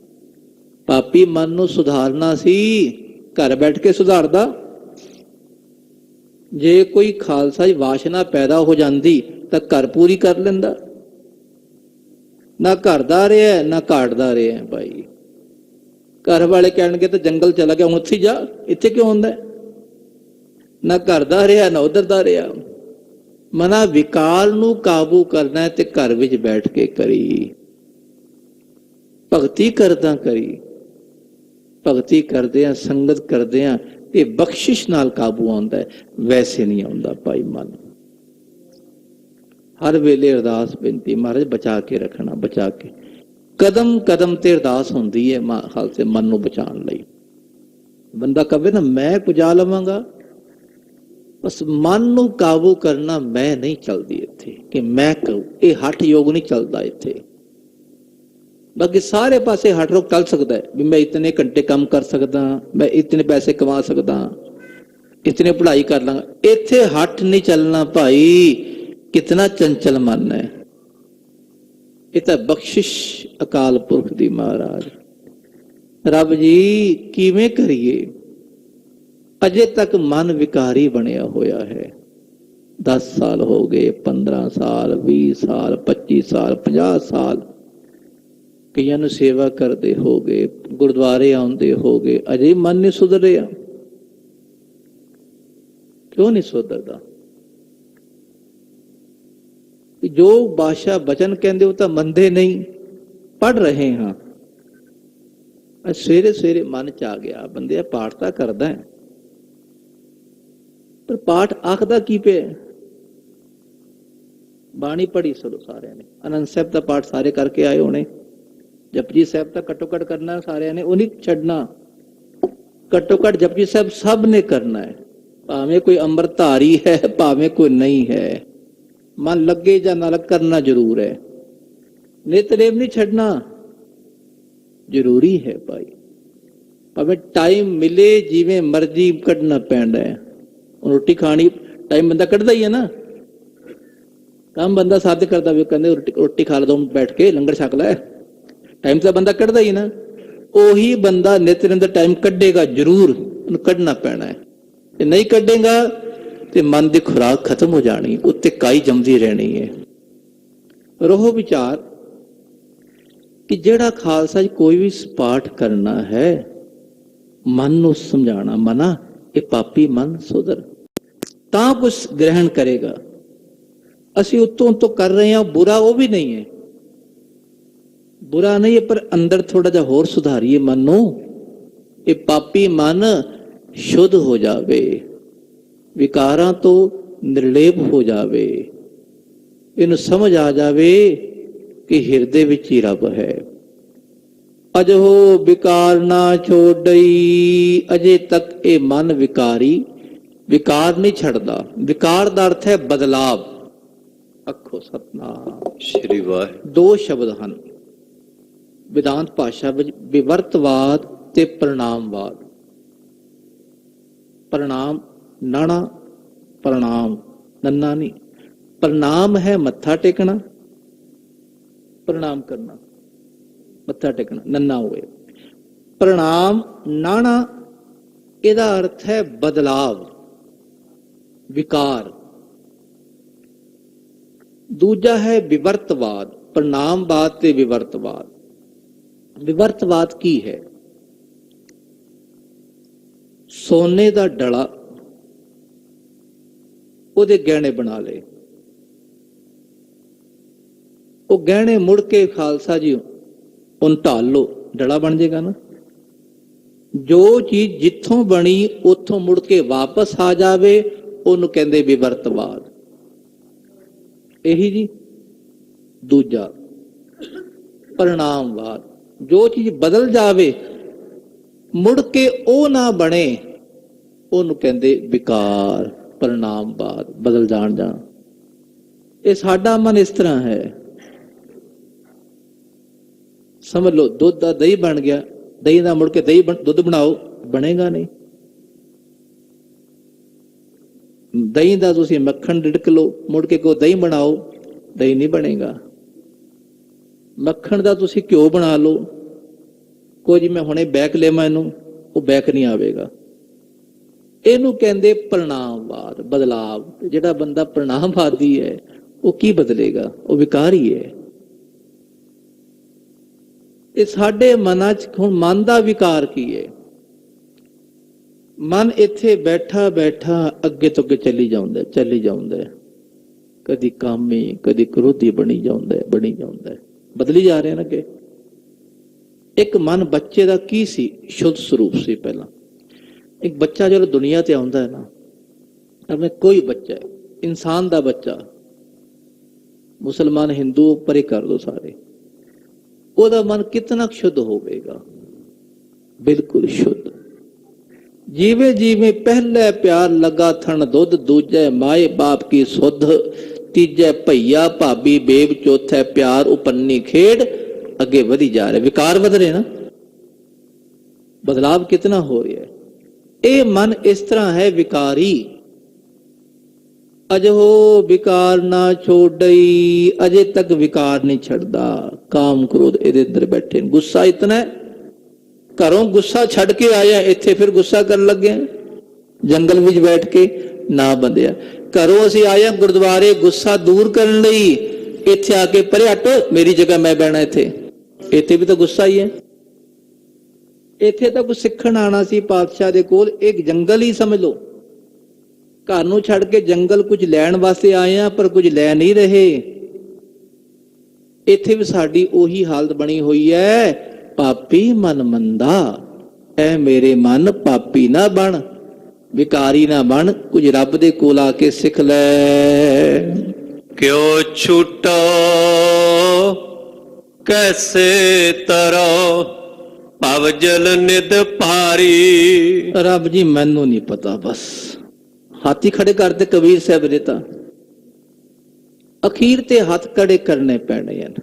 ਪਾਪੀ ਮਨ ਨੂੰ ਸੁਧਾਰਨਾ ਸੀ, ਘਰ ਬੈਠ ਕੇ ਸੁਧਾਰਦਾ। ਜੇ ਕੋਈ ਖਾਲਸਾ ਵਾਸ਼ਨਾ ਪੈਦਾ ਹੋ ਜਾਂਦੀ ਤਾਂ ਘਰ ਪੂਰੀ ਕਰ ਲੈਂਦਾ। ਨਾ ਘਰ ਦਾ ਰਿਹਾ ਨਾ ਘਾਟ ਦਾ ਰਿਹਾ ਭਾਈ। ਘਰ ਵਾਲੇ ਕਹਿਣਗੇ ਤਾਂ ਜੰਗਲ ਚਲਾ ਗਿਆ, ਹੁਣ ਉੱਥੇ ਜਾ, ਇੱਥੇ ਕਿਉਂ ਹੁੰਦਾ? ਨਾ ਘਰ ਦਾ ਰਿਹਾ ਨਾ ਉਧਰ ਦਾ ਰਿਹਾ। ਮਨਾ ਵਿਕਾਰ ਨੂੰ ਕਾਬੂ ਕਰਨਾ ਤੇ ਘਰ ਵਿੱਚ ਬੈਠ ਕੇ ਕਰੀ, ਭਗਤੀ ਕਰਦਾ ਕਰੀ। ਭਗਤੀ ਕਰਦੇ ਆ, ਸੰਗਤ ਕਰਦੇ ਆ ਤੇ ਬਖਸ਼ਿਸ਼ ਨਾਲ ਕਾਬੂ ਆਉਂਦਾ ਹੈ, ਵੈਸੇ ਨਹੀਂ ਆਉਂਦਾ ਭਾਈ ਮਨ। ਹਰ ਵੇਲੇ ਅਰਦਾਸ ਬੇਨਤੀ, ਮਹਾਰਾਜ ਬਚਾ ਕੇ ਰੱਖਣਾ, ਬਚਾ ਕੇ। ਕਦਮ ਕਦਮ ਤੇ ਅਰਦਾਸ ਹੁੰਦੀ ਹੈ ਖਾਲਸੇ ਮਨ ਨੂੰ ਬਚਾਉਣ ਲਈ। ਬੰਦਾ ਕਹੇ ਨਾ ਮੈਂ ਪੁਜਾ ਲਵਾਂਗਾ, ਬਸ ਮਨ ਨੂੰ ਕਾਬੂ ਕਰਨਾ ਮੈਂ ਨਹੀਂ ਚੱਲਦੀ ਇੱਥੇ, ਕਿ ਮੈਂ ਕਹੂੰ, ਇਹ ਹੱਠ ਯੋਗ ਨਹੀਂ ਚੱਲਦਾ ਇੱਥੇ। ਬਾਕੀ ਸਾਰੇ ਪਾਸੇ ਹੱਠ ਰੋਕ ਚੱਲ ਸਕਦਾ ਹੈ ਵੀ ਮੈਂ ਇਤਨੇ ਘੰਟੇ ਕੰਮ ਕਰ ਸਕਦਾ, ਮੈਂ ਇਤਨੇ ਪੈਸੇ ਕਮਾ ਸਕਦਾ, ਇਤਨੇ ਪੜ੍ਹਾਈ ਕਰ ਲਾਂਗਾ। ਇੱਥੇ ਹੱਠ ਨਹੀਂ ਚੱਲਣਾ ਭਾਈ, ਕਿਤਨਾ ਚੰਚਲ ਮਨ ਹੈ। ਇਹ ਤਾਂ ਬਖਸ਼ਿਸ਼ ਅਕਾਲ ਪੁਰਖ ਦੀ ਮਹਾਰਾਜ। ਰੱਬ ਜੀ ਕਿਵੇਂ ਕਰੀਏ? ਅਜੇ ਤੱਕ ਮਨ ਵਿਕਾਰੀ ਬਣਿਆ ਹੋਇਆ ਹੈ। 10 ਸਾਲ ਹੋ ਗਏ, 15 ਸਾਲ, 20 ਸਾਲ, 25 ਸਾਲ, 50 ਸਾਲ, ਕਈਆਂ ਨੂੰ ਸੇਵਾ ਕਰਦੇ ਹੋ ਗਏ, ਗੁਰਦੁਆਰੇ ਆਉਂਦੇ ਹੋ ਗਏ, ਅਜੇ ਮਨ ਨਹੀਂ ਸੁਧਰ ਰਿਹਾ। ਕਿਉਂ ਨਹੀਂ ਸੁਧਰਦਾ? ਜੋ ਬਾਦਸ਼ਾਹ ਬਚਨ ਕਹਿੰਦੇ ਉਹ ਤਾਂ ਮੰਨਦੇ ਨਹੀਂ। ਪੜ ਰਹੇ ਹਾਂ, ਸਵੇਰੇ ਸਵੇਰੇ ਮਨ ਚ ਆ ਗਿਆ, ਬੰਦੇ ਪਾਠ ਤਾਂ ਕਰਦਾ ਹੈ, ਪਰ ਪਾਠ ਆਖਦਾ ਕੀ ਪਿਆ? ਬਾਣੀ ਪੜ੍ਹੀ ਸੋ ਸਾਰਿਆਂ ਨੇ, ਆਨੰਦ ਸਾਹਿਬ ਦਾ ਪਾਠ ਸਾਰੇ ਕਰਕੇ ਆਏ ਹੋਣੇ, ਜਪਜੀ ਸਾਹਿਬ ਤਾਂ ਘੱਟੋ ਘੱਟ ਕਰਨਾ ਸਾਰਿਆਂ ਨੇ, ਉਹ ਨਹੀਂ ਛੱਡਣਾ। ਘੱਟੋ ਘੱਟ ਜਪਜੀ ਸਾਹਿਬ ਸਭ ਨੇ ਕਰਨਾ ਹੈ, ਭਾਵੇਂ ਕੋਈ ਅੰਮ੍ਰਿਤਧਾਰੀ ਹੈ ਭਾਵੇਂ ਕੋਈ ਨਹੀਂ ਹੈ। ਮਨ ਲੱਗੇ ਜਾਂ ਨਾ ਲੱਗ, ਕਰਨਾ ਜ਼ਰੂਰ ਹੈ। ਨਿਤਨੇਮ ਨਹੀਂ ਛੱਡਣਾ, ਜ਼ਰੂਰੀ ਹੈ ਭਾਈ। ਭਾਵੇਂ ਟਾਈਮ ਮਿਲੇ, ਜਿਵੇਂ ਮਰਜ਼ੀ ਕੱਢਣਾ ਪੈਂਦਾ ਹੈ। ਰੋਟੀ ਖਾਣੀ ਟਾਈਮ ਬੰਦਾ ਕੱਢਦਾ ਹੀ ਹੈ ਨਾ। ਕੰਮ ਬੰਦਾ ਸਾਧ ਕਰਦਾ ਵੀ, ਕਹਿੰਦੇ ਰੋਟੀ ਖਾ ਲਓ ਬੈਠ ਕੇ, ਲੰਗਰ ਛਕ ਲੈ, ਟਾਈਮ ਤਾਂ ਬੰਦਾ ਕੱਢਦਾ ਹੀ ਨਾ। ਉਹੀ ਬੰਦਾ ਨਿਤਨੇਮ ਦਾ ਟਾਈਮ ਕੱਢੇਗਾ ਜ਼ਰੂਰ, ਉਹਨੂੰ ਕੱਢਣਾ ਪੈਣਾ ਹੈ। ਤੇ ਨਹੀਂ ਕੱਢੇਗਾ ਤੇ ਮਨ ਦੀ ਖੁਰਾਕ ਖਤਮ ਹੋ ਜਾਣੀ, ਉੱਤੇ ਕਾਈ ਜੰਮਦੀ ਰਹਿਣੀ ਹੈ। ਰੋਹ ਵਿਚਾਰ ਕਿ ਜਿਹੜਾ ਖਾਲਸਾ ਜੀ ਕੋਈ ਵੀ ਪਾਠ ਕਰਨਾ ਹੈ, ਮਨ ਨੂੰ ਸਮਝਾਣਾ, ਮਨਾ ਇਹ ਪਾਪੀ ਮਨ ਸੁਧਰ, ਤਾਂ ਕੁਝ ਗ੍ਰਹਿਣ ਕਰੇਗਾ। ਅਸੀਂ ਉੱਤੋਂ ਤੋਂ ਕਰ ਰਹੇ ਹਾਂ, ਬੁਰਾ ਉਹ ਵੀ ਨਹੀਂ ਹੈ, ਬੁਰਾ ਨਹੀਂ ਹੈ, ਪਰ ਅੰਦਰ ਥੋੜਾ ਜਿਹਾ ਹੋਰ ਸੁਧਾਰੀਏ ਮਨ ਨੂੰ। ਇਹ ਪਾਪੀ ਮਨ ਸ਼ੁੱਧ ਹੋ ਜਾਵੇ, ਵਿਕਾਰਾਂ ਤੋਂ ਨਿਰਲੇਪ ਹੋ ਜਾਵੇ, ਇਹਨੂੰ ਸਮਝ ਆ ਜਾਵੇ ਕਿ ਹਿਰਦੇ ਵਿੱਚ ਹੀ ਰੱਬ ਹੈ। ਅਜਹੋ ਵਿਕਾਰ ਨਾ ਛੋੜਈ, ਅਜੇ ਤੱਕ ਇਹ ਮਨ ਵਿਕਾਰੀ ਵਿਕਾਰ ਨਹੀਂ ਛੱਡਦਾ। ਵਿਕਾਰ ਦਾ ਅਰਥ ਹੈ ਬਦਲਾਵ। ਆਖੋ ਸਤਨਾਮ ਸ਼੍ਰੀ ਵਾਹਿਗੁਰੂ। ਦੋ ਸ਼ਬਦ ਹਨ ਵਿਦਾਂਤ ਭਾਸ਼ਾ ਵਿੱਚ, ਵਿਵਰਤਵਾਦ ਤੇ ਪ੍ਰਣਾਮਵਾਦ। ਪ੍ਰਣਾਮ ਨਾਣਾ, ਪ੍ਰਣਾਮ ਨੰਨਾ ਨਹੀਂ। ਪ੍ਰਣਾਮ ਹੈ ਮੱਥਾ ਟੇਕਣਾ, ਪ੍ਰਣਾਮ ਕਰਨਾ, ਮੱਥਾ ਟੇਕਣਾ ਨੰਨਾ ਹੋਏ। ਪ੍ਰਣਾਮ ਨਾਣਾ ਇਹਦਾ ਅਰਥ ਹੈ ਬਦਲਾਵ, ਵਿਕਾਰ। ਦੂਜਾ ਹੈ ਵਿਵਰਤਵਾਦ, ਪ੍ਰਣਾਮਵਾਦ ਤੇ ਵਿਵਰਤਵਾਦ। ਵਿਵਰਤਵਾਦ ਕੀ ਹੈ? ਸੋਨੇ ਦਾ ਡਲਾ, ਉਹਦੇ ਗਹਿਣੇ ਬਣਾ ਲਏ, ਉਹ ਗਹਿਣੇ ਮੁੜ ਕੇ ਖਾਲਸਾ ਜੀ ਉਹਨੂੰ ਢਾਲ ਲੋ, ਡਲਾ ਬਣ ਜਾਏਗਾ ਨਾ। ਜੋ ਚੀਜ਼ ਜਿੱਥੋਂ ਬਣੀ ਉੱਥੋਂ ਮੁੜ ਕੇ ਵਾਪਸ ਆ ਜਾਵੇ ਉਹਨੂੰ ਕਹਿੰਦੇ ਵਿਵਰਤਵਾਦ। ਇਹੀ ਜੀ। ਦੂਜਾ ਪ੍ਰਣਾਮਵਾਦ, ਜੋ ਚੀਜ਼ ਬਦਲ ਜਾਵੇ ਮੁੜ ਕੇ ਉਹ ਨਾ ਬਣੇ ਉਹਨੂੰ ਕਹਿੰਦੇ ਵਿਕਾਰ। ਪ੍ਰਣਾਮਵਾਦ ਬਦਲ ਜਾਣ ਜਾ। ਇਹ ਸਾਡਾ ਮਨ ਇਸ ਤਰ੍ਹਾਂ ਹੈ। ਸਮਝ ਲਓ ਦੁੱਧ ਦਾ ਦਹੀਂ ਬਣ ਗਿਆ, ਦਹੀਂ ਦਾ ਮੁੜ ਕੇ ਦੁੱਧ ਬਣਾਓ, ਬਣੇਗਾ ਨਹੀਂ। ਦਹੀਂ ਦਾ ਤੁਸੀਂ ਮੱਖਣ ਰਿੜਕ ਲਓ, ਮੁੜ ਕੇ ਕਹੋ ਦਹੀਂ ਬਣਾਓ, ਦਹੀਂ ਨਹੀਂ ਬਣੇਗਾ। ਮੱਖਣ ਦਾ ਤੁਸੀਂ ਘਿਓ ਬਣਾ ਲਓ, ਕਹੋ ਜੀ ਮੈਂ ਹੁਣੇ ਬੈਕ ਲੈਵਾਂ ਇਹਨੂੰ, ਉਹ ਬੈਕ ਨਹੀਂ ਆਵੇਗਾ। ਇਹਨੂੰ ਕਹਿੰਦੇ ਪ੍ਰਣਾਮਵਾਦ, ਬਦਲਾਵ। ਜਿਹੜਾ ਬੰਦਾ ਪ੍ਰਣਾਮਵਾਦੀ ਹੈ ਉਹ ਕੀ ਬਦਲੇਗਾ? ਉਹ ਵਿਕਾਰੀ ਹੈ। ਇਹ ਸਾਡੇ ਮਨਾਂ 'ਚ ਹੁਣ ਮਨ ਦਾ ਵਿਕਾਰ ਕੀ ਹੈ? ਮਨ ਇੱਥੇ ਬੈਠਾ ਬੈਠਾ ਅੱਗੇ ਤੋਂ ਅੱਗੇ ਚੱਲੀ ਜਾਂਦਾ, ਕਦੀ ਕਾਮੀ ਕਦੀ ਕ੍ਰੋਧੀ ਬਣੀ ਜਾਂਦਾ, ਬਦਲੀ ਜਾ ਰਿਹਾ ਨਾ। ਕਿ ਇੱਕ ਮਨ ਬੱਚੇ ਦਾ ਕੀ ਸੀ? ਸ਼ੁੱਧ ਸਰੂਪ ਸੀ। ਪਹਿਲਾਂ ਇੱਕ ਬੱਚਾ ਜਦੋਂ ਦੁਨੀਆ ਤੇ ਆਉਂਦਾ ਹੈ ਨਾ, ਭਾਵੇਂ ਕੋਈ ਬੱਚਾ ਹੈ, ਇਨਸਾਨ ਦਾ ਬੱਚਾ, ਮੁਸਲਮਾਨ ਹਿੰਦੂ ਪਰੇ ਕਰ ਦੋ ਸਾਰੇ, ਉਹਦਾ ਮਨ ਕਿਤਨਾ ਸ਼ੁੱਧ ਹੋਵੇਗਾ? ਬਿਲਕੁਲ ਸ਼ੁੱਧ। ਜਿਵੇਂ ਜਿਵੇਂ ਪਹਿਲੇ ਪਿਆਰ ਲੱਗਾ ਥਣ ਦੁੱਧ, ਦੂਜੇ ਮਾਏ ਬਾਪ ਕੀ ਸੁਧ, ਤੀਜੇ ਭਈਆ ਭਾਬੀ ਬੇਬ, ਚੌਥੇ ਪਿਆਰ ਉਪੰਨੀ ਖੇਡ, ਅੱਗੇ ਵਧੀ ਜਾ ਰਿਹਾ। ਵਿਕਾਰ ਵਧ ਰਹੇ ਨਾ, ਬਦਲਾਵ ਕਿਤਨਾ ਹੋ ਰਿਹਾ ਹੈ। ਇਹ ਮਨ ਇਸ ਤਰ੍ਹਾਂ ਹੈ ਵਿਕਾਰੀ। ਅਜਹੋ ਵਿਕਾਰ ਨਾ ਛੋੜਈ, ਅਜੇ ਤੱਕ ਵਿਕਾਰ ਨਹੀਂ ਛੱਡਦਾ। ਕਾਮ ਕ੍ਰੋਧ ਇਹਦੇ ਅੰਦਰ ਬੈਠੇ। ਗੁੱਸਾ ਇਤਨਾ ਹੈ, ਘਰੋਂ ਗੁੱਸਾ ਛੱਡ ਕੇ ਆਇਆ, ਇੱਥੇ ਫਿਰ ਗੁੱਸਾ ਕਰਨ ਲੱਗਿਆ। ਜੰਗਲ ਵਿੱਚ ਬੈਠ ਕੇ ਨਾ ਬੰਦਿਆ। ਘਰੋਂ ਅਸੀਂ ਆਇਆ ਗੁਰਦੁਆਰੇ ਗੁੱਸਾ ਦੂਰ ਕਰਨ ਲਈ, ਇੱਥੇ ਆ ਕੇ ਪਰੇ ਹਟ, ਮੇਰੀ ਜਗ੍ਹਾ ਮੈਂ ਬਹਿਣਾ। ਇੱਥੇ ਵੀ ਤਾਂ ਗੁੱਸਾ ਹੀ ਹੈ। ਇੱਥੇ ਤਾਂ ਕੁਝ ਸਿੱਖਣ ਆਣਾ ਸੀ ਪਾਤਸ਼ਾਹ ਦੇ ਕੋਲ, ਇੱਕ ਜੰਗਲ ਹੀ ਸਮਝ ਲਓ। ਘਰ ਨੂੰ ਛੱਡ ਕੇ ਜੰਗਲ ਕੁਝ ਲੈਣ ਵਾਸਤੇ ਆਏ ਆ, ਪਰ ਕੁਝ ਲੈ ਨਹੀਂ ਰਹੇ। ਇੱਥੇ ਵੀ ਸਾਡੀ ਉਹੀ ਹਾਲਤ ਬਣੀ ਹੋਈ ਹੈ। ਪਾਪੀ ਮਨ ਮੰਦਾ, ਐ ਮੇਰੇ ਮਨ ਪਾਪੀ ਨਾ ਬਣ, ਵਿਕਾਰੀ ਨਾ ਬਣ, ਕੁਝ ਰੱਬ ਦੇ ਕੋਲ ਆ ਕੇ ਸਿੱਖ ਲੈ। ਕਿਉ ਛੂਟੋ ਕੈਸੇ ਤਰੋ, ਭਵ ਜਲ ਨਿਧ ਭਾਰੀ। ਰੱਬ ਜੀ ਮੈਨੂੰ ਨਹੀਂ ਪਤਾ, ਬਸ ਹੱਥ ਹੀ ਖੜੇ ਕਰਦੇ ਕਬੀਰ ਸਾਹਿਬ ਨੇ ਤਾਂ। ਅਖੀਰ ਤੇ ਹੱਥ ਖੜੇ ਕਰਨੇ ਪੈਣੇ ਹਨ।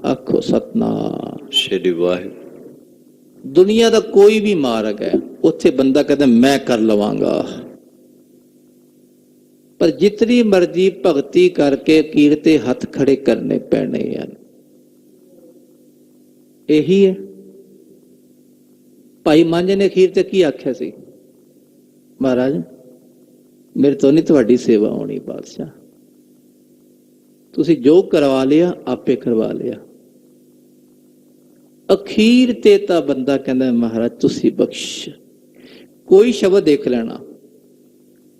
ਆਖੋ ਸਤਨਾਮ ਸ਼੍ਰੀ ਵਾਹਿਗੁਰੂ। ਦੁਨੀਆ ਦਾ ਕੋਈ ਵੀ ਮਾਰਗ ਹੈ, ਉੱਥੇ ਬੰਦਾ ਕਹਿੰਦਾ ਮੈਂ ਕਰ ਲਵਾਂਗਾ, ਪਰ ਜਿਤਨੀ ਮਰਜ਼ੀ ਭਗਤੀ ਕਰਕੇ ਅਖੀਰ ਤੇ ਹੱਥ ਖੜੇ ਕਰਨੇ ਪੈਣੇ ਹਨ। ਇਹੀ ਹੈ। ਭਾਈ ਮਾਂਝੇ ਨੇ ਅਖੀਰ ਤੇ ਕੀ ਆਖਿਆ ਸੀ? ਮਹਾਰਾਜ ਮੇਰੇ ਤੋਂ ਨਹੀਂ ਤੁਹਾਡੀ ਸੇਵਾ ਹੋਣੀ ਬਾਦਸ਼ਾਹ, ਤੁਸੀਂ ਜੋ ਕਰਵਾ ਲਿਆ ਆਪੇ ਕਰਵਾ ਲਿਆ। ਅਖੀਰ ਤੇ ਤਾਂ ਬੰਦਾ ਕਹਿੰਦਾ ਮਹਾਰਾਜ ਤੁਸੀਂ ਬਖਸ਼। ਕੋਈ ਸ਼ਬਦ ਦੇਖ ਲੈਣਾ,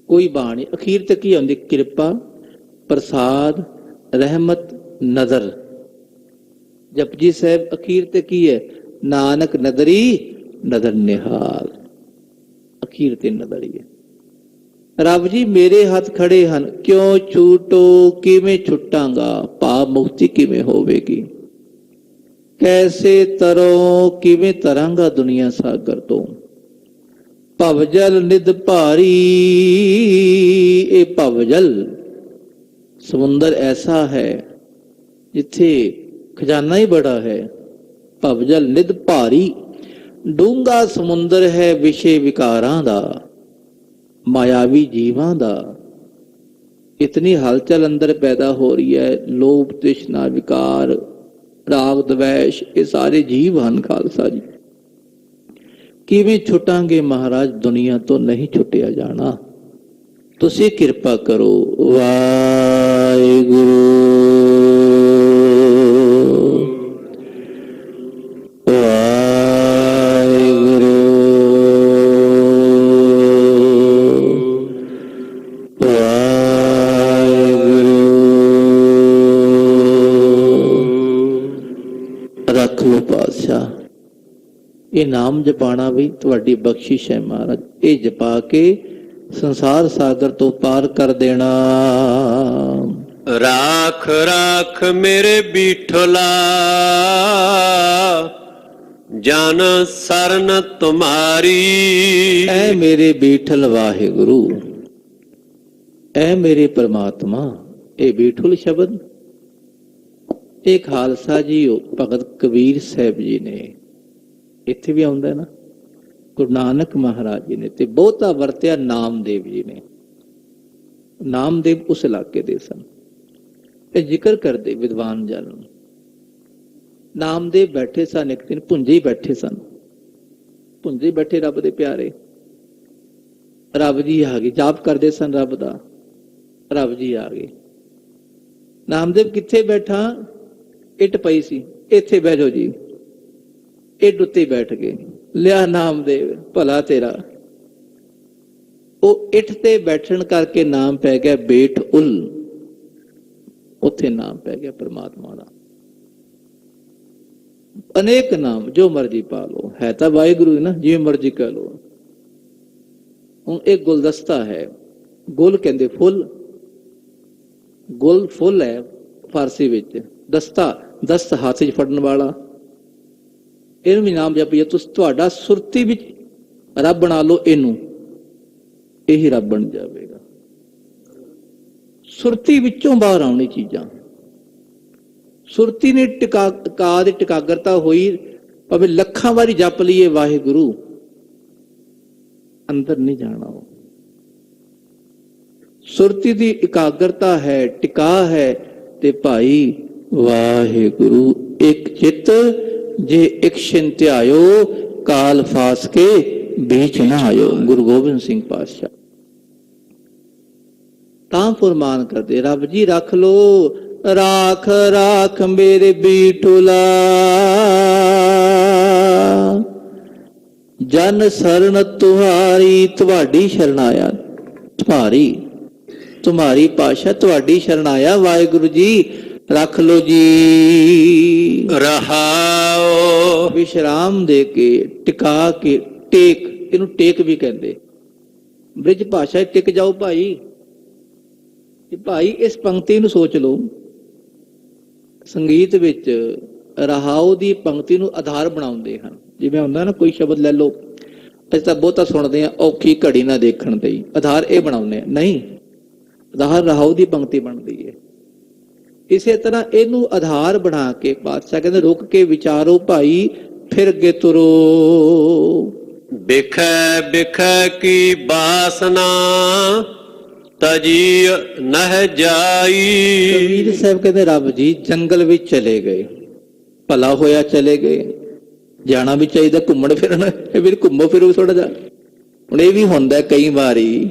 ਕੋਈ ਬਾਣੀ, ਅਖੀਰ ਤੇ ਕੀ ਹੁੰਦੀ? ਕਿਰਪਾ, ਪ੍ਰਸਾਦ, ਰਹਿਮਤ, ਨਜ਼ਰ। ਜਪਜੀ ਸਾਹਿਬ ਅਖੀਰ ਤੇ ਕੀ ਹੈ? ਨਾਨਕ ਨਦਰੀ ਨਦਰ ਨਿਹਾਲ। ਅਖੀਰ ਤੇ ਨਦਰ ਹੀ ਹੈ। ਰੱਬ ਜੀ ਮੇਰੇ ਹੱਥ ਖੜੇ ਹਨ, ਕਿਉਂ ਛੂਟੋ, ਕਿਵੇਂ ਛੁੱਟਾਂਗਾ, ਪਾਪ ਮੁਕਤੀ ਕਿਵੇਂ ਹੋਵੇਗੀ, ਕੈਸੇ ਤਰੋ, ਕਿਵੇਂ ਤਰਾਂਗਾ ਦੁਨੀਆ ਸਾਗਰ ਤੋਂ, ਭਵਜਲ ਨਿਧ ਭਾਰੀ। ਇਹ ਭਵਜਲ ਸਮੁੰਦਰ ਐਸਾ ਹੈ ਜਿੱਥੇ ਖਜ਼ਾਨਾ ਹੀ ਬੜਾ ਹੈ। ਭਵਜਲ ਨਿਧ ਭਾਰੀ, ਡੂੰਘਾ ਸਮੁੰਦਰ ਹੈ ਵਿਸ਼ੇ ਵਿਕਾਰਾਂ ਦਾ, ਮਾਇਆਵੀ ਜੀਵਾਂ ਦਾ। ਇਤਨੀ ਹਲਚਲ ਅੰਦਰ ਪੈਦਾ ਹੋ ਰਹੀ ਹੈ, ਲੋਭ ਤ੍ਰਿਸ਼ਨਾ ਵਿਕਾਰ ਰਾਗ ਦਵੈਸ਼, ਇਹ ਸਾਰੇ ਜੀਵ ਹਨ ਖਾਲਸਾ ਜੀ। ਕਿਵੇਂ ਛੁੱਟਾਂਗੇ ਮਹਾਰਾਜ, ਦੁਨੀਆ ਤੋਂ ਨਹੀਂ ਛੁੱਟਿਆ ਜਾਣਾ, ਤੁਸੀਂ ਕਿਰਪਾ ਕਰੋ। ਵਾਹਿਗੁਰੂ ਇਹ ਨਾਮ ਜਪਾਣਾ ਵੀ ਤੁਹਾਡੀ ਬਖਸ਼ਿਸ਼ ਹੈ ਮਹਾਰਾਜ। ਇਹ ਜਪਾ ਕੇ ਸੰਸਾਰ ਸਾਗਰ ਤੋਂ ਪਾਰ ਕਰ ਦੇਣਾ। ਰਾਖ ਰਾਖ ਮੇਰੇ ਬੀਠਲਾ, ਜਨ ਸਰਨ ਤੁਮਾਰੀ। ਐ ਮੇਰੇ ਬੀਠਲ ਵਾਹਿਗੁਰੂ, ਐ ਮੇਰੇ ਪਰਮਾਤਮਾ। ਇਹ ਬੀਠਲ ਸ਼ਬਦ ਇਹ ਖਾਲਸਾ ਜੀ ਭਗਤ ਕਬੀਰ ਸਾਹਿਬ ਜੀ ਨੇ, ਇੱਥੇ ਵੀ ਆਉਂਦਾ ਨਾ, ਗੁਰੂ ਨਾਨਕ ਮਹਾਰਾਜ ਜੀ ਨੇ, ਤੇ ਬਹੁਤਾ ਵਰਤਿਆ ਨਾਮਦੇਵ ਜੀ ਨੇ। ਨਾਮਦੇਵ ਉਸ ਇਲਾਕੇ ਦੇ ਸਨ। ਇਹ ਜ਼ਿਕਰ ਕਰਦੇ ਵਿਦਵਾਨ ਜਨ। ਨਾਮਦੇਵ ਬੈਠੇ ਸਨ ਇੱਕ ਦਿਨ, ਭੁੰਜੇ ਹੀ ਬੈਠੇ ਸਨ, ਭੁੰਜੇ ਹੀ ਬੈਠੇ ਰੱਬ ਦੇ ਪਿਆਰੇ। ਰੱਬ ਜੀ ਆ ਗਏ, ਜਾਪ ਕਰਦੇ ਸਨ ਰੱਬ ਦਾ, ਰੱਬ ਜੀ ਆ ਗਏ। ਨਾਮਦੇਵ ਕਿੱਥੇ ਬੈਠਾ, ਇੱਟ ਪਈ ਸੀ, ਇੱਥੇ ਬਹਿ ਜਾਓ ਜੀ। ਇੱਟ ਉੱਤੇ ਬੈਠ ਗਏ। ਲਿਆ ਨਾਮਦੇਵ ਭਲਾ ਤੇਰਾ। ਉਹ ਇੱਟ ਤੇ ਬੈਠਣ ਕਰਕੇ ਨਾਮ ਪੈ ਗਿਆ ਬੇਟ ਉਲ, ਉੱਥੇ ਨਾਮ ਪੈ ਗਿਆ ਪਰਮਾਤਮਾ ਦਾ। ਅਨੇਕ ਨਾਮ ਜੋ ਮਰਜੀ ਪਾ ਲਓ, ਹੈ ਤਾਂ ਵਾਹਿਗੁਰੂ ਨਾ, ਜਿਵੇਂ ਮਰਜੀ ਕਹਿ ਲਓ। ਹੁਣ ਇੱਕ ਗੁਲਦਸਤਾ ਹੈ, ਗੁਲ ਕਹਿੰਦੇ ਫੁੱਲ, ਗੁਲ ਫੁੱਲ ਹੈ ਫਾਰਸੀ ਵਿੱਚ, ਦਸਤਾ ਦਸਤ ਹੱਥ 'ਚ ਫੜਨ ਵਾਲਾ। ਇਹਨੂੰ ਵੀ ਨਾਮ ਜਪੀਏ ਤੁਸੀਂ, ਤੁਹਾਡਾ ਸੁਰਤੀ ਵਿੱਚ ਰੱਬ ਬਣਾ ਲਓ ਇਹਨੂੰ, ਇਹੀ ਰੱਬ ਬਣ ਜਾਵੇਗਾ। ਸੁਰਤੀ ਵਿੱਚੋਂ ਬਾਹਰ ਆਉਣੀ ਚੀਜ਼ਾਂ। ਸੁਰਤੀ ਨੇ ਟਿਕਾ ਦੀ ਟਿਕਾਗਰਤਾ ਹੋਈ, ਭਾਵੇਂ ਲੱਖਾਂ ਵਾਰੀ ਜਪ ਲਈਏ ਵਾਹਿਗੁਰੂ, ਅੰਦਰ ਨਹੀਂ ਜਾਣਾ। ਉਹ ਸੁਰਤੀ ਦੀ ਇਕਾਗਰਤਾ ਹੈ, ਟਿਕਾ ਹੈ, ਤੇ ਭਾਈ ਵਾਹਿਗੁਰੂ ਇੱਕ ਚਿੱਤ ਜੇ ਇੱਕ ਛਿੰਤ ਆਇਓ, ਕਾਲ ਫਾਸ ਕੇ बीच न आयो। गुरु गोबिंद सिंह पातशाह ਤਾਂ ਫਰਮਾਨ ਕਰਦੇ, ਰੱਬ ਜੀ ਰੱਖ ਲੋ, ਰਾਖ ਰਾਖ ਮੇਰੇ ਬੀਠੁਲਾ, ਜਨ ਸਰਣ ਤੁਹਾਰੀ, ਤੁਹਾਡੀ ਸ਼ਰਨ ਆਇਆ, ਤੁਹਾਰੀ ਪਾਸ਼ਾ ਤੁਹਾਡੀ ਸ਼ਰਨ ਆਇਆ। ਵਾਹਿਗੁਰੂ ਜੀ ਰੱਖ ਲੋ ਜੀ। ਰਹਾਓ ਵਿਸ਼ਰਾਮ ਦੇ ਕੇ, ਟਿਕਾ ਕੇ, ਟੇਕ, ਇਹਨੂੰ ਟੇਕ ਵੀ ਕਹਿੰਦੇ, ਬ੍ਰਿਜ ਭਾਸ਼ਾ ਟਿਕ ਜਾਓ ਭਾਈ। ਭਾਈ ਇਸ ਪੰਕਤੀ ਨੂੰ ਸੋਚ ਲਓ, ਸੰਗੀਤ ਵਿੱਚ ਰਹਾਉ ਦੀ ਪੰਕਤੀ ਨੂੰ ਆਧਾਰ ਬਣਾਉਂਦੇ ਹਨ। ਜਿਵੇਂ ਹੁੰਦਾ ਨਾ ਕੋਈ ਸ਼ਬਦ ਲੈ ਲਓ, ਅਸੀਂ ਤਾਂ ਬਹੁਤਾ ਸੁਣਦੇ ਹਾਂ, ਔਖੀ ਘੜੀ ਨਾ ਦੇਖਣ ਦੇ, ਆਧਾਰ ਇਹ ਬਣਾਉਂਦੇ ਆ, ਨਹੀਂ, ਆਧਾਰ ਰਹਾਉ ਦੀ ਪੰਕਤੀ ਬਣਦੀ ਹੈ। ਇਸੇ ਤਰ੍ਹਾਂ ਇਹਨੂੰ ਆਧਾਰ ਬਣਾ ਕੇ ਪਾਤਸ਼ਾਹ ਕਹਿੰਦੇ ਰੁਕ ਕੇ ਵਿਚਾਰੋ ਭਾਈ, ਫਿਰ ਅੱਗੇ ਤੁਰੋ। ਬਿਖੈ ਬਿਖੈ ਕੀ ਬਾਸਨਾ, ਤਜੀ ਨਹਿ ਜਾਈ। ਕਬੀਰ ਸਾਹਿਬ ਕਹਿੰਦੇ ਰੱਬ ਜੀ ਜੰਗਲ ਵਿੱਚ ਚਲੇ ਗਏ, ਭਲਾ ਹੋਇਆ ਚਲੇ ਗਏ, ਜਾਣਾ ਵੀ ਚਾਹੀਦਾ, ਘੁੰਮਣ ਫਿਰਨ, ਇਹ ਵੀ ਘੁੰਮੋ ਫਿਰੋ ਥੋੜਾ ਜਿਹਾ। ਹੁਣ ਇਹ ਵੀ ਹੁੰਦਾ ਕਈ ਵਾਰੀ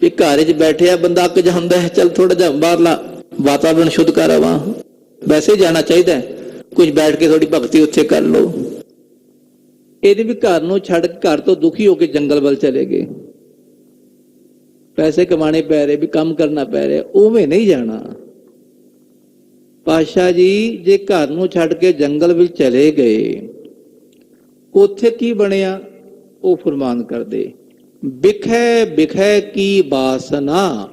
ਕਿ ਘਰ 'ਚ ਬੈਠਿਆ ਬੰਦਾ ਅੱਕ ਜਾਂਦਾ ਹੈ, ਚੱਲ ਥੋੜਾ ਜਿਹਾ ਬਾਹਰਲਾ ਵਾਤਾਵਰਨ ਸ਼ੁੱਧ ਕਰ ਆਵਾਂ, ਵੈਸੇ ਜਾਣਾ ਚਾਹੀਦਾ, ਕੁਝ ਬੈਠ ਕੇ ਥੋੜੀ ਭਗਤੀ ਉੱਥੇ ਕਰ ਲਓ। ਇਹਦੇ ਵੀ ਘਰ ਨੂੰ ਛੱਡ ਕੇ, ਘਰ ਤੋਂ ਦੁਖੀ ਹੋ ਕੇ ਜੰਗਲ ਵੱਲ ਚਲੇ ਗਏ, ਪੈਸੇ ਕਮਾਣੇ ਪੈ ਰਹੇ, ਵੀ ਕੰਮ ਕਰਨਾ ਪੈ ਰਿਹਾ, ਉਵੇਂ ਨਹੀਂ ਜਾਣਾ। ਪਾਤਸ਼ਾਹ ਜੀ ਜੇ ਘਰ ਨੂੰ ਛੱਡ ਕੇ ਜੰਗਲ ਵਿੱਚ ਚਲੇ ਗਏ, ਉੱਥੇ ਕੀ ਬਣਿਆ ਉਹ ਫਰਮਾਨ ਕਰਦੇ, ਬਿਖੈ ਬਿਖੈ ਕੀ ਬਾਸਨਾ,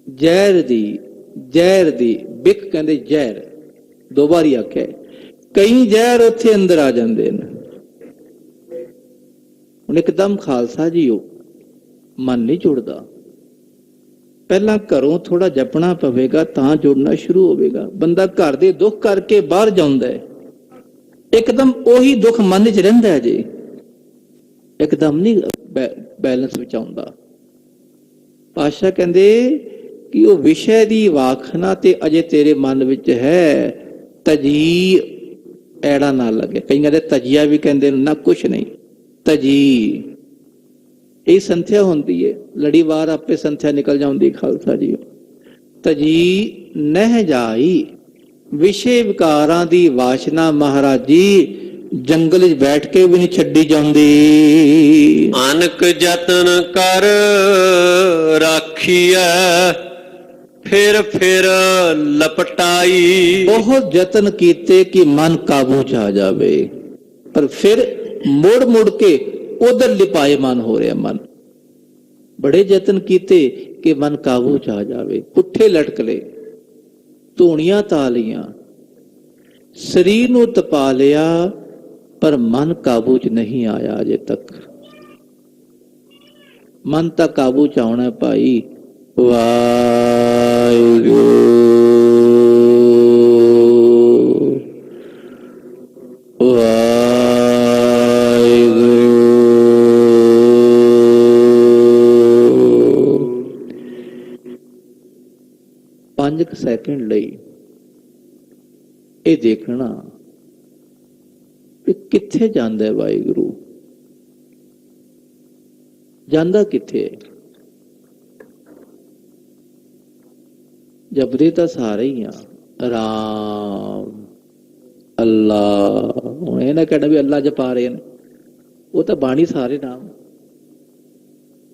ਜ਼ਹਿਰ ਦੀ ਬਿਖ ਕਹਿੰਦੇ ਜ਼ਹਿਰ, ਦੋ ਵਾਰੀ ਆਖਿਆ। ਕਈ ਜ਼ਹਿਰ ਉੱਥੇ ਅੰਦਰ ਆ ਜਾਂਦੇ ਨੇ। ਹੁਣ ਇੱਕਦਮ ਖਾਲਸਾ ਜੀਓ ਮਨ ਨਹੀਂ ਜੁੜਦਾ, ਪਹਿਲਾਂ ਘਰੋਂ ਥੋੜਾ ਜਪਣਾ ਪਵੇਗਾ ਤਾਂ ਜੁੜਨਾ ਸ਼ੁਰੂ ਹੋਵੇਗਾ। ਬੰਦਾ ਘਰ ਦੇ ਦੁੱਖ ਕਰਕੇ ਬਾਹਰ ਜਾਂਦਾ ਹੈ, ਇੱਕਦਮ ਉਹੀ ਦੁੱਖ ਮਨ 'ਚ ਰਹਿੰਦਾ ਜੇ, ਇੱਕਦਮ ਨਹੀਂ ਬੈਲੈਂਸ ਵਿੱਚ ਆਉਂਦਾ। ਪਾਤਸ਼ਾਹ ਕਹਿੰਦੇ ਕਿ ਉਹ ਵਿਸ਼ੇ ਦੀ ਵਾਖਨਾ ਤੇ ਅਜੇ ਤੇਰੇ ਮਨ ਵਿੱਚ ਹੈ, ਤਜੀ ਐੜਾ ਨਾ ਲੱਗੇ। ਕਈਆਂ ਦੇ ਤਜੀਆ ਵੀ ਕਹਿੰਦੇ ਨਾ, ਕੁਛ ਨਹੀਂ, ਤਜੀ ਇਹ ਸੰਥਿਆ ਹੁੰਦੀ ਹੈ, ਲੜੀਵਾਰ ਆਪੇ ਸੰਥਿਆ ਨਿਕਲ ਜਾਂਦੀ। ਖਾਲਸਾ ਜੀ ਤਜੀ ਨਹਿ ਜਾਈ, ਵਿਸ਼ੇ ਵਿਕਾਰਾਂ ਦੀ ਵਾਸ਼ਨਾ ਮਹਾਰਾਜ ਜੀ ਜੰਗਲ 'ਚ ਬੈਠ ਕੇ ਵੀ ਨਹੀਂ ਛੱਡੀ ਜਾਂਦੀ। ਅਨਕ ਯਤਨ ਕਰ ਰਾਖੀਐ, ਫਿਰ ਲਪਟਾਈ। ਬਹੁਤ ਯਤਨ ਕੀਤੇ ਕਿ ਮਨ ਕਾਬੂ 'ਚ ਆ ਜਾਵੇ, ਪਰ ਫਿਰ ਮੁੜ ਮੁੜ ਕੇ ਉਧਰ ਲਿਪਾਇਮਾਨ ਹੋ ਰਿਹਾ ਮਨ। ਬੜੇ ਯਤਨ ਕੀਤੇ ਕਿ ਮਨ ਕਾਬੂ 'ਚ ਆ ਜਾਵੇ, ਪੁੱਠੇ ਲਟਕ ਲਏ, ਧੂਣੀਆਂ ਤਾ ਲਈਆਂ, ਸਰੀਰ ਨੂੰ ਤਪਾ ਲਿਆ, ਪਰ ਮਨ ਕਾਬੂ 'ਚ ਨਹੀਂ ਆਇਆ ਅਜੇ ਤੱਕ। ਮਨ ਤਾਂ ਕਾਬੂ 'ਚ ਆਉਣਾ ਭਾਈ। ਵਾਹਿਗੁਰੂ ਵਾਹਿਗੁਰੂ। 5 ਸੈਕਿੰਡ ਲਈ ਇਹ ਦੇਖਣਾ ਕਿ ਕਿੱਥੇ ਜਾਂਦਾ ਹੈ ਵਾਹਿਗੁਰੂ, ਜਾਂਦਾ ਕਿੱਥੇ ਹੈ। ਜਪਦੇ ਤਾਂ ਸਾਰੇ ਹੀ ਆ, ਰਾਮ ਅੱਲਾ। ਹੁਣ ਇਹ ਨਾ ਕਹਿਣਾ ਵੀ ਅੱਲਾ ਜਪਾ ਰਹੇ ਨੇ, ਉਹ ਤਾਂ ਬਾਣੀ ਸਾਰੇ ਨਾਮ।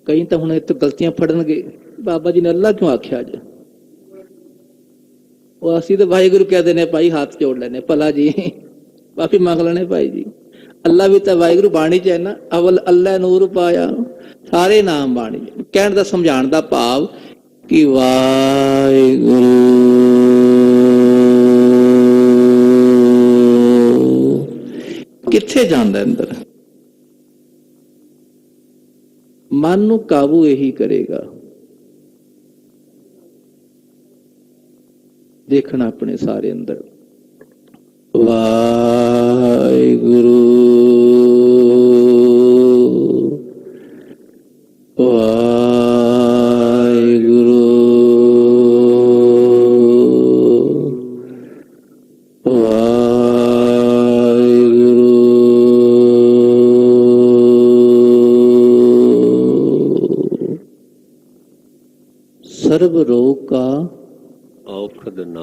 ਕਈ ਤਾਂ ਹੁਣ ਇੱਥੇ ਗਲਤੀਆਂ ਫੜਨਗੇ, ਬਾਬਾ ਜੀ ਨੇ ਅੱਲਾ ਕਿਉਂ ਆਖਿਆ ਅੱਜ? ਉਹ ਅਸੀਂ ਤਾਂ ਵਾਹਿਗੁਰੂ ਕਹਿੰਦੇ ਨੇ ਭਾਈ, ਹੱਥ ਜੋੜ ਲੈਣੇ ਭਲਾ ਜੀ, ਮਾਫੀ ਮੰਗ ਲੈਣੇ ਭਾਈ ਜੀ। ਅੱਲਾ ਵੀ ਤਾਂ ਵਾਹਿਗੁਰੂ ਬਾਣੀ 'ਚ ਹੈ ਨਾ, ਅਵਲ ਅੱਲਾ ਨੂਰ ਪਾਇਆ, ਸਾਰੇ ਨਾਮ ਬਾਣੀ। ਕਹਿਣ ਦਾ ਸਮਝਾਉਣ ਦਾ ਭਾਵ ਕਿ ਵਾਹਿਗੁਰੂ ਕਿੱਥੇ ਜਾਂਦਾ ਅੰਦਰ। ਮਨ ਨੂੰ ਕਾਬੂ ਇਹੀ ਕਰੇਗਾ। ਦੇਖਣਾ ਆਪਣੇ ਸਾਰੇ ਅੰਦਰ। ਵਾਹਿਗੁਰੂ ਵਾਹਿਗੁਰੂ ਵਾਹਿਗੁਰੂ। ਸਰਬ ਰੋਗ ਕਾ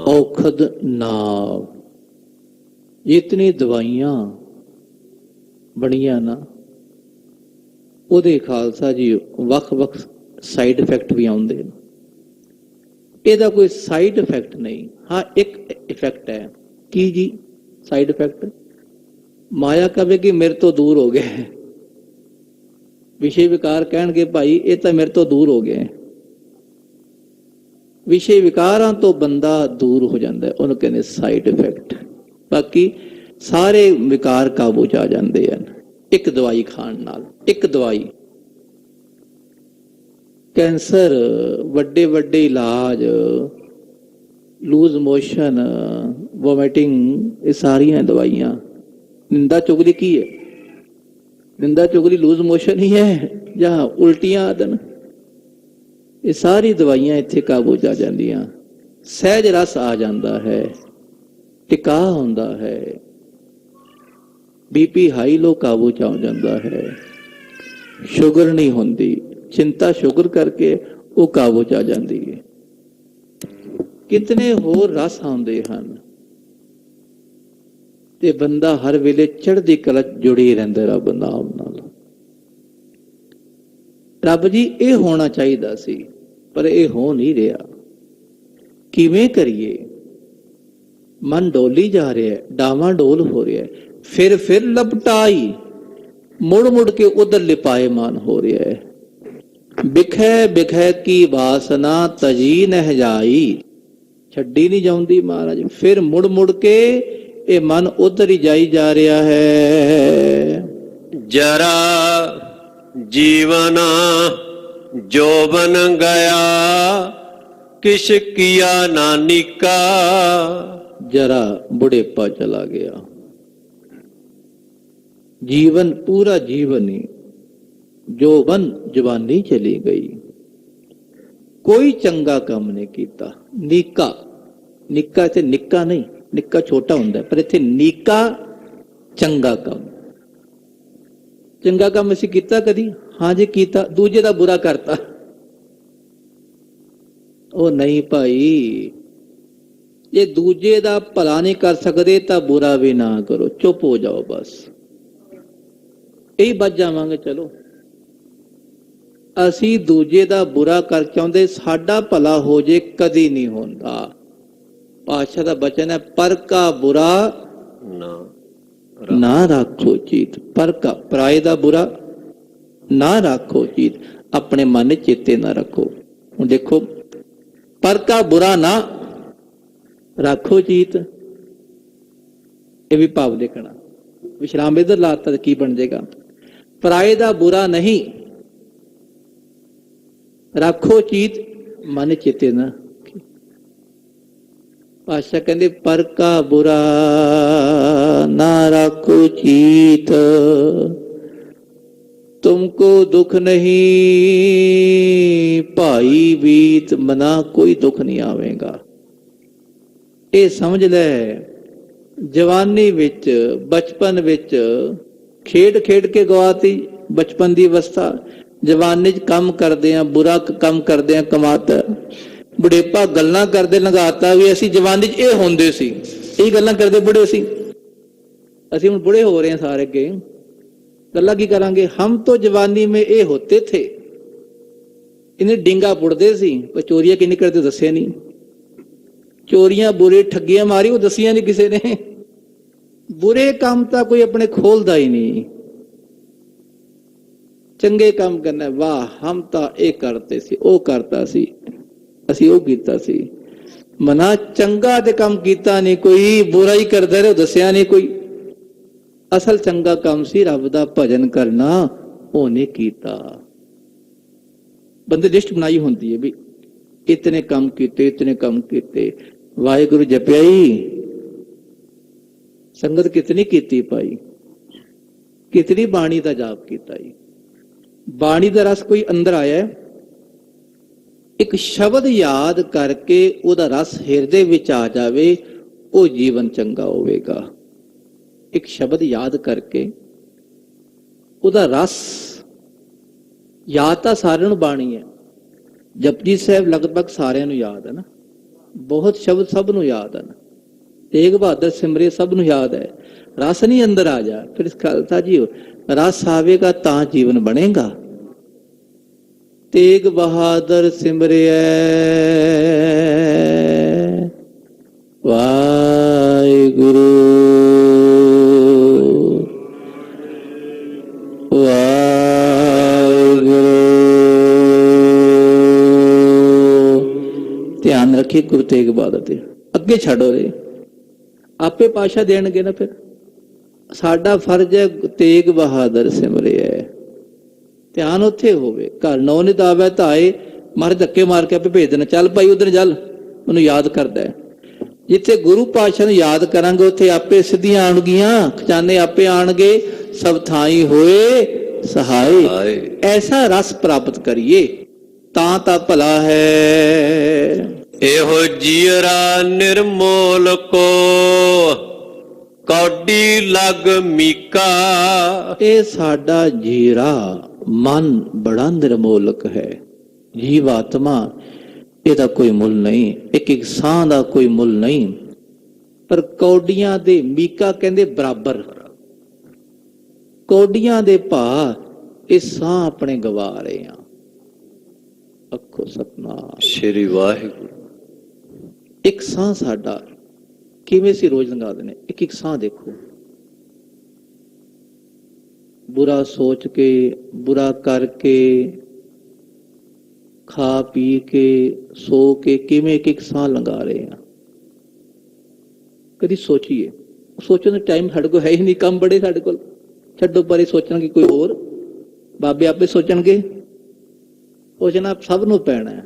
औखद नाम। जितनी दवाइयां बनिया ना, ਉਹਦੇ ਖਾਲਸਾ ਜੀ ਵੱਖ-ਵੱਖ ਸਾਈਡ ਇਫੈਕਟ ਵੀ ਆਉਂਦੇ ਨੇ। ਇਹਦਾ ਕੋਈ ਸਾਈਡ ਇਫੈਕਟ ਨਹੀਂ। ਹਾਂ, ਇੱਕ ਇਫੈਕਟ ਹੈ। ਕੀ ਜੀ ਸਾਈਡ ਇਫੈਕਟ? ਮਾਇਆ ਕਹੇ ਕਿ ਮੇਰੇ ਤੋਂ ਦੂਰ ਹੋ ਗਏ, ਵਿਸ਼ੇ ਵਿਕਾਰ ਕਹਿਣਗੇ ਭਾਈ ਇਹ ਤਾਂ ਮੇਰੇ ਤੋਂ ਦੂਰ ਹੋ ਗਏ। ਵਿਸ਼ੇ ਵਿਕਾਰਾਂ ਤੋਂ ਬੰਦਾ ਦੂਰ ਹੋ ਜਾਂਦਾ, ਉਹਨੂੰ ਕਹਿੰਦੇ ਸਾਈਡ ਇਫੈਕਟ। ਬਾਕੀ ਸਾਰੇ ਵਿਕਾਰ ਕਾਬੂ 'ਚ ਆ ਜਾਂਦੇ ਹਨ ਇੱਕ ਦਵਾਈ ਖਾਣ ਨਾਲ। ਇੱਕ ਦਵਾਈ, ਕੈਂਸਰ, ਵੱਡੇ ਵੱਡੇ ਇਲਾਜ, ਲੂਜ਼ ਮੋਸ਼ਨ, ਵੋਮਿਟਿੰਗ, ਇਹ ਸਾਰੀਆਂ ਦਵਾਈਆਂ। ਨਿੰਦਾ ਚੁਗਲੀ ਕੀ ਹੈ? ਨਿੰਦਾ ਚੁਗਲੀ ਲੂਜ਼ ਮੋਸ਼ਨ ਹੀ ਹੈ ਜਾਂ ਉਲਟੀਆਂ ਆਦਨ? ਇਹ ਸਾਰੀ ਦਵਾਈਆਂ ਇੱਥੇ ਕਾਬੂ 'ਚ ਆ ਜਾਂਦੀਆਂ। ਸਹਿਜ ਰਸ ਆ ਜਾਂਦਾ ਹੈ, ਟਿਕਾ ਹੁੰਦਾ ਹੈ, ਬੀਪੀ ਹਾਈ ਲੋ ਕਾਬੂ 'ਚ ਆ ਜਾਂਦਾ ਹੈ, ਸ਼ੂਗਰ ਨਹੀਂ ਹੁੰਦੀ। ਚਿੰਤਾ ਸ਼ੂਗਰ ਕਰਕੇ ਉਹ ਕਾਬੂ 'ਚ ਆ ਜਾਂਦੀ ਹੈ। ਕਿਤਨੇ ਹੋਰ ਰਸ ਆਉਂਦੇ ਹਨ ਤੇ ਬੰਦਾ ਹਰ ਵੇਲੇ ਚੜ੍ਹਦੀ ਕਲਾ ਜੁੜੀ ਰਹਿੰਦਾ ਰੱਬ ਨਾਮ ਨਾਲ। ਰੱਬ ਜੀ ਇਹ ਹੋਣਾ ਚਾਹੀਦਾ ਸੀ, ਪਰ ਇਹ ਹੋ ਨਹੀਂ ਰਿਹਾ। ਕਿਵੇਂ ਕਰੀਏ? ਮਨ ਡੋਲੀ ਜਾ ਰਿਹਾ, ਡਾਵਾਂ ਡੋਲ ਹੋ ਰਿਹਾ। ਫਿਰ ਲਪਟਾਈ, ਮੁੜ ਮੁੜ ਕੇ ਉਧਰ ਲਿਪਾਇਮਾਨ ਹੋ ਰਿਹਾ ਹੈ। ਬਿਖੈ ਬਿਖੈ ਕੀ ਵਾਸਨਾ ਤਜੀ ਨਹਿ ਜਾਈ, ਛੱਡੀ ਨਹੀਂ ਜਾਂਦੀ ਮਹਾਰਾਜ। ਫਿਰ ਮੁੜ ਮੁੜ ਕੇ ਇਹ ਮਨ ਉਧਰ ਹੀ ਜਾਈ ਜਾ ਰਿਹਾ ਹੈ। ਜਰਾ ਜੀਵਨ ਜੋਬਨ ਗਿਆ, ਕਿਛ ਕੀਆ ਨਾਨਿਕਾ। ਜਰਾ ਬੁਢੇਪਾ ਚਲਾ ਗਿਆ, ਜੀਵਨ ਪੂਰਾ ਜੀਵਨ ਹੀ, ਜੋਬਨ ਜਵਾਨੀ ਚਲੀ ਗਈ, ਕੋਈ ਚੰਗਾ ਕੰਮ ਨਹੀਂ ਕੀਤਾ। ਨੀਕਾ, ਨਿੱਕਾ ਇੱਥੇ ਨਿੱਕਾ ਨਹੀਂ, ਨਿੱਕਾ ਛੋਟਾ ਹੁੰਦਾ, ਪਰ ਇੱਥੇ ਨੀਕਾ ਚੰਗਾ ਕੰਮ। ਚੰਗਾ ਕੰਮ ਅਸੀਂ ਕੀਤਾ ਕਦੀ? ਹਾਂ ਜੀ ਕੀਤਾ। ਦੂਜੇ ਦਾ ਬੁਰਾ ਕਰਤਾ। ਉਹ ਨਹੀਂ ਭਾਈ, ਜੇ ਦੂਜੇ ਦਾ ਭਲਾ ਨਹੀਂ ਕਰ ਸਕਦੇ ਤਾਂ ਬੁਰਾ ਵੀ ਨਾ ਕਰੋ, ਚੁੱਪ ਹੋ ਜਾਓ ਬਸ, ਇਹੀ ਬਚ ਜਾਵਾਂਗੇ। ਚਲੋ ਅਸੀਂ ਦੂਜੇ ਦਾ ਬੁਰਾ ਕਰ ਚਾਹੁੰਦੇ, ਸਾਡਾ ਭਲਾ ਹੋ ਜੇ ਕਦੀ ਨਹੀਂ ਹੁੰਦਾ। ਪਾਤਸ਼ਾਹ ਦਾ ਬਚਨ ਹੈ, ਪਰ ਕਾ ਬੁਰਾ ਨਾ ਰੱਖੋ ਚੀਤ। ਪਰ ਕਾ, ਪਰਾਏ ਦਾ ਬੁਰਾ ਨਾ ਰੱਖੋ ਚੀਤ, ਆਪਣੇ ਮਨ ਚੇਤੇ ਨਾ ਰੱਖੋ। ਹੁਣ ਦੇਖੋ, ਪਰ ਕਾ ਬੁਰਾ ਨਾ ਰੱਖੋ ਚੀਤ, ਇਹ ਵੀ ਭਾਵ ਦੇਖਣਾ। ਵਿਸ਼ਰਾਮ ਇਧਰ ਲਾਤਾ ਤਾਂ ਕੀ ਬਣ ਜਾਏਗਾ? ਪਰਾਏ ਦਾ ਬੁਰਾ ਨਹੀਂ ਰੱਖੋ ਚੀਤ, ਮਨ ਚੇਤੇ ਨਾ। ਪਾਤਸ਼ਾਹ ਕਹਿੰਦੇ, ਪਰ ਕਾ ਬੁਰਾ ਨਾ ਰੱਖੋ ਚੀਤ, ਤੁਮਕੋ ਦੁੱਖ ਨਹੀਂ ਭਾਈ ਬੀਤ। ਮਨਾ ਕੋਈ ਦੁੱਖ ਨਹੀਂ ਆਵੇਗਾ। ਇਹ ਸਮਝ ਲੈ, ਜਵਾਨੀ ਵਿੱਚ, ਬਚਪਨ ਵਿੱਚ ਖੇਡ ਖੇਡ ਕੇ ਗਵਾਤੀ ਬਚਪਨ ਦੀ ਅਵਸਥਾ। ਜਵਾਨੀ ਚ ਕੰਮ ਕਰਦੇ ਆ, ਬੁਰਾ ਕੰਮ ਕਰਦੇ ਆ, ਕਮਾਤਾ। ਬੁਢੇਪਾ ਗੱਲਾਂ ਕਰਦੇ ਲੰਘਾਤਾ ਵੀ ਅਸੀਂ ਜਵਾਨੀ ਚ ਇਹ ਹੁੰਦੇ ਸੀ, ਇਹ ਗੱਲਾਂ ਕਰਦੇ ਬੁੜੇ ਸੀ। ਅਸੀਂ ਹੁਣ ਬੁੜੇ ਹੋ ਰਹੇ ਹਾਂ ਸਾਰੇ ਅੱਗੇ, ਗੱਲਾਂ ਕੀ ਕਰਾਂਗੇ? ਹਮ ਤੋਂ ਜਵਾਨੀ ਮੇਂ ਇਹ ਹੋਤੇ ਥੇ। ਇਹਨੇ ਡਿੰਗਾ ਪੁੱਟਦੇ ਸੀ, ਪਰ ਚੋਰੀਆਂ ਕਿੰਨੀ ਕਰਦੇ ਦੱਸਿਆ ਨਹੀਂ। ਚੋਰੀਆਂ ਬੁਰੇ, ਠੱਗੀਆਂ ਮਾਰੀ, ਉਹ ਦੱਸੀਆਂ ਨਹੀਂ ਕਿਸੇ ਨੇ। ਬੁਰੇ ਕੰਮ ਤਾਂ ਕੋਈ ਆਪਣੇ ਖੋਲਦਾ ਹੀ ਨਹੀਂ। ਚੰਗੇ ਕੰਮ ਕਰਨਾ, ਵਾਹ ਹਮ ਤਾਂ ਇਹ ਕਰਤੇ ਸੀ, ਉਹ ਕਰਤਾ ਸੀ, ਅਸੀਂ ਉਹ ਕੀਤਾ ਸੀ। ਮਨਾ ਚੰਗਾ ਤੇ ਕੰਮ ਕੀਤਾ ਨਹੀਂ ਕੋਈ, ਬੁਰਾ ਹੀ ਕਰਦਾ ਰਿਹਾ, ਦੱਸਿਆ ਨਹੀਂ ਕੋਈ। ਅਸਲ ਚੰਗਾ ਕੰਮ ਸੀ ਰੱਬ ਦਾ ਭਜਨ ਕਰਨਾ, ਉਹਨੇ ਕੀਤਾ। ਬੰਦੇ ਲਿਸਟ ਬਣਾਈ ਹੁੰਦੀ ਹੈ ਵੀ ਇਤਨੇ ਕੰਮ ਕੀਤੇ, ਇਤਨੇ ਕੰਮ ਕੀਤੇ। ਵਾਹਿਗੁਰੂ ਜਪਿਆ ਹੀ, ਸੰਗਤ ਕਿਤਨੀ ਕੀਤੀ ਭਾਈ, ਕਿਤਨੀ ਬਾਣੀ ਦਾ ਜਾਪ ਕੀਤਾ ਜੀ। ਬਾਣੀ ਦਾ ਰਸ ਕੋਈ ਅੰਦਰ ਆਇਆ, ਇੱਕ ਸ਼ਬਦ ਯਾਦ ਕਰਕੇ ਉਹਦਾ ਰਸ ਹਿਰਦੇ ਵਿੱਚ ਆ ਜਾਵੇ, ਉਹ ਜੀਵਨ ਚੰਗਾ ਹੋਵੇਗਾ। ਇੱਕ ਸ਼ਬਦ ਯਾਦ ਕਰਕੇ ਉਹਦਾ ਰਸ, ਯਾਦ ਤਾਂ ਸਾਰਿਆਂ ਨੂੰ ਬਾਣੀ ਹੈ। ਜਪਜੀ ਸਾਹਿਬ ਲਗਭਗ ਸਾਰਿਆਂ ਨੂੰ ਯਾਦ ਹੈ ਨਾ, ਬਹੁਤ ਸ਼ਬਦ ਸਭ ਨੂੰ ਯਾਦ ਹਨ। ਤੇਗ ਬਹਾਦਰ ਸਿਮਰੇ ਸਭ ਨੂੰ ਯਾਦ ਹੈ। ਰਸ ਨਹੀਂ ਅੰਦਰ ਆ ਜਾ, ਫਿਰ ਖਾਲਸਾ ਜੀ ਰਸ ਆਵੇਗਾ ਤਾਂ ਜੀਵਨ ਬਣੇਗਾ। ਤੇਗ ਬਹਾਦਰ ਸਿਮਰਿਐ ਵਾਹਿਗੁਰੂ ਵਾਹਿਗੁਰੂ। ਧਿਆਨ ਰੱਖੇ ਗੁਰੂ ਤੇਗ ਬਹਾਦਰ ਤੇ, ਅੱਗੇ ਛੱਡੋ ਰੇ, ਆਪੇ ਪਾਸ਼ਾ ਦੇਣਗੇ ਨਾ। ਫਿਰ ਸਾਡਾ ਫਰਜ਼ ਹੈ ਤੇਗ ਬਹਾਦਰ ਸਿਮਰਿਐ, ਧਿਆਨ ਉੱਥੇ ਹੋਵੇ। ਘਰ ਨੌ ਨਿਤ ਆਵੇ ਧਾਏ, ਮਾਰੇ ਧੱਕੇ ਮਾਰ ਕੇ ਆਪੇ ਭੇਜ ਦੇਣਾ, ਚੱਲ ਭਾਈ ਉਧਰ ਚੱਲ, ਉਹਨੂੰ ਯਾਦ ਕਰਦਾ ਹੈ। ਜਿੱਥੇ ਗੁਰੂ ਪਾਤਸ਼ਾਹ ਨੂੰ ਯਾਦ ਕਰਾਂਗੇ ਉੱਥੇ ਆਪੇ ਸਿੱਧੀਆਂ ਆਉਣਗੀਆਂ, ਖਜ਼ਾਨੇ ਆਪੇ ਆਉਣਗੇ। ਸਭ ਥਾਈ ਹੋਏ ਸਹਾਈ, ਐਸਾ ਰਸ ਪ੍ਰਾਪਤ ਕਰੀਏ ਤਾਂ ਭਲਾ ਹੈ। ਇਹੋ ਜੀਰਾ ਨਿਰਮੋਲ ਕੋ ਕੌਡੀ ਲਗ ਮੀਕਾ। ਇਹ ਸਾਡਾ ਜੀਰਾ ਮਨ ਬੜਾ ਨਿਰਮੋਲਕ ਹੈ। ਜੀਵ ਆਤਮਾ, ਇਹਦਾ ਕੋਈ ਮੁੱਲ ਨਹੀਂ, ਇੱਕ ਇੱਕ ਸਾਹ ਦਾ ਕੋਈ ਮੁੱਲ ਨਹੀਂ। ਪਰ ਕੌਡੀਆਂ ਦੇ ਮੀਕਾ ਕਹਿੰਦੇ ਬਰਾਬਰ, ਕੌਡੀਆਂ ਦੇ ਭਾ ਇਹ ਸਾਹ ਆਪਣੇ ਗਵਾ ਰਹੇ ਆ। ਅੱਖੋ ਸਤਨਾਮ ਸ੍ਰੀ ਵਾਹਿਗੁਰੂ। ਇੱਕ ਸਾਹ ਸਾਡਾ ਕਿਵੇਂ ਸੀ ਰੋਜ਼ ਲੰਘਾ ਦੇਣੇ, ਇੱਕ ਇੱਕ ਸਾਹ ਦੇਖੋ। ਬੁਰਾ ਸੋਚ ਕੇ, ਬੁਰਾ ਕਰਕੇ, ਖਾ ਪੀ ਕੇ, ਸੋ ਕੇ ਕਿਵੇਂ ਇੱਕ ਸਾਹ ਲੰਘਾ ਰਹੇ ਆ। ਕਦੀ ਸੋਚੀਏ? ਸੋਚਣ ਦਾ ਟਾਈਮ ਸਾਡੇ ਕੋਲ ਹੈ ਹੀ ਨਹੀਂ, ਕੰਮ ਬੜੇ ਸਾਡੇ ਕੋਲ। ਛੱਡੋ ਪਰੇ, ਸੋਚਣਗੇ ਕੋਈ ਹੋਰ, ਬਾਬੇ ਆਪੇ ਸੋਚਣਗੇ। ਸੋਚਣਾ ਸਭ ਨੂੰ ਪੈਣਾ ਹੈ।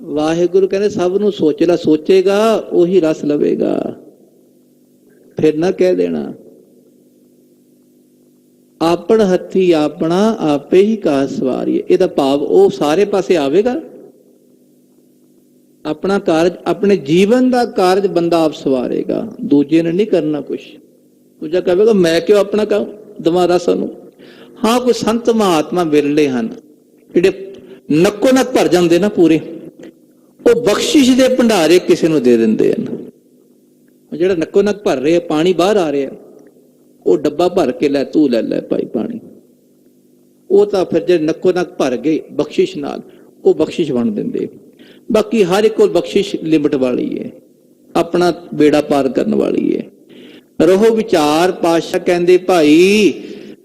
ਵਾਹਿਗੁਰੂ ਕਹਿੰਦੇ ਸਭ ਨੂੰ ਸੋਚ ਲੈ, ਸੋਚੇਗਾ ਉਹੀ ਰਸ ਲਵੇਗਾ। ਫਿਰ ਨਾ ਕਹਿ ਦੇਣਾ ਆਪਣ ਹੱਥੀ ਆਪਣਾ ਆਪੇ ਹੀ ਕਾਜ ਸਵਾਰੀਏ। ਇਹਦਾ ਭਾਵ ਉਹ ਸਾਰੇ ਪਾਸੇ ਆਵੇਗਾ। ਆਪਣਾ ਕਾਰਜ, ਆਪਣੇ ਜੀਵਨ ਦਾ ਕਾਰਜ ਬੰਦਾ ਆਪ ਸਵਾਰੇਗਾ, ਦੂਜੇ ਨੇ ਨਹੀਂ ਕਰਨਾ ਕੁਛ। ਦੂਜਾ ਕਹੇਗਾ ਮੈਂ ਕਿਉਂ ਆਪਣਾ ਕੰਮ ਦਵਾਂ ਰਸ ਨੂੰ। ਹਾਂ, ਕੋਈ ਸੰਤ ਮਹਾਤਮਾ ਵਿਰਲੇ ਹਨ ਜਿਹੜੇ ਨੱਕੋ ਨੱਕ ਭਰ ਜਾਂਦੇ ਨਾ ਪੂਰੇ, ਉਹ ਬਖਸ਼ਿਸ਼ ਦੇ ਭੰਡਾਰੇ ਕਿਸੇ ਨੂੰ ਦੇ ਦਿੰਦੇ ਹਨ। ਜਿਹੜਾ ਨੱਕੋ ਨੱਕ ਭਰ ਰਿਹਾ, ਪਾਣੀ ਬਾਹਰ ਆ ਰਿਹਾ, ਉਹ ਡੱਬਾ ਭਰ ਕੇ ਲੈ, ਤੂੰ ਲੈ ਲੈ ਭਾਈ ਪਾਣੀ। ਉਹ ਤਾਂ ਫਿਰ ਜਿਹੜੇ ਨੱਕੋ ਨੱਕ ਭਰ ਗਏ ਬਖਸ਼ਿਸ਼ ਨਾਲ, ਉਹ ਬਖਸ਼ਿਸ਼ ਵੰਡ ਦਿੰਦੇ। ਬਾਕੀ ਹਰ ਇੱਕ ਕੋਲ ਬਖਸ਼ਿਸ਼ ਲਿਮਟ ਵਾਲੀ ਹੈ, ਆਪਣਾ ਬੇੜਾ ਪਾਰ ਕਰਨ ਵਾਲੀ ਹੈ। ਰਹੋ ਵਿਚਾਰ। ਪਾਤਸ਼ਾਹ ਕਹਿੰਦੇ ਭਾਈ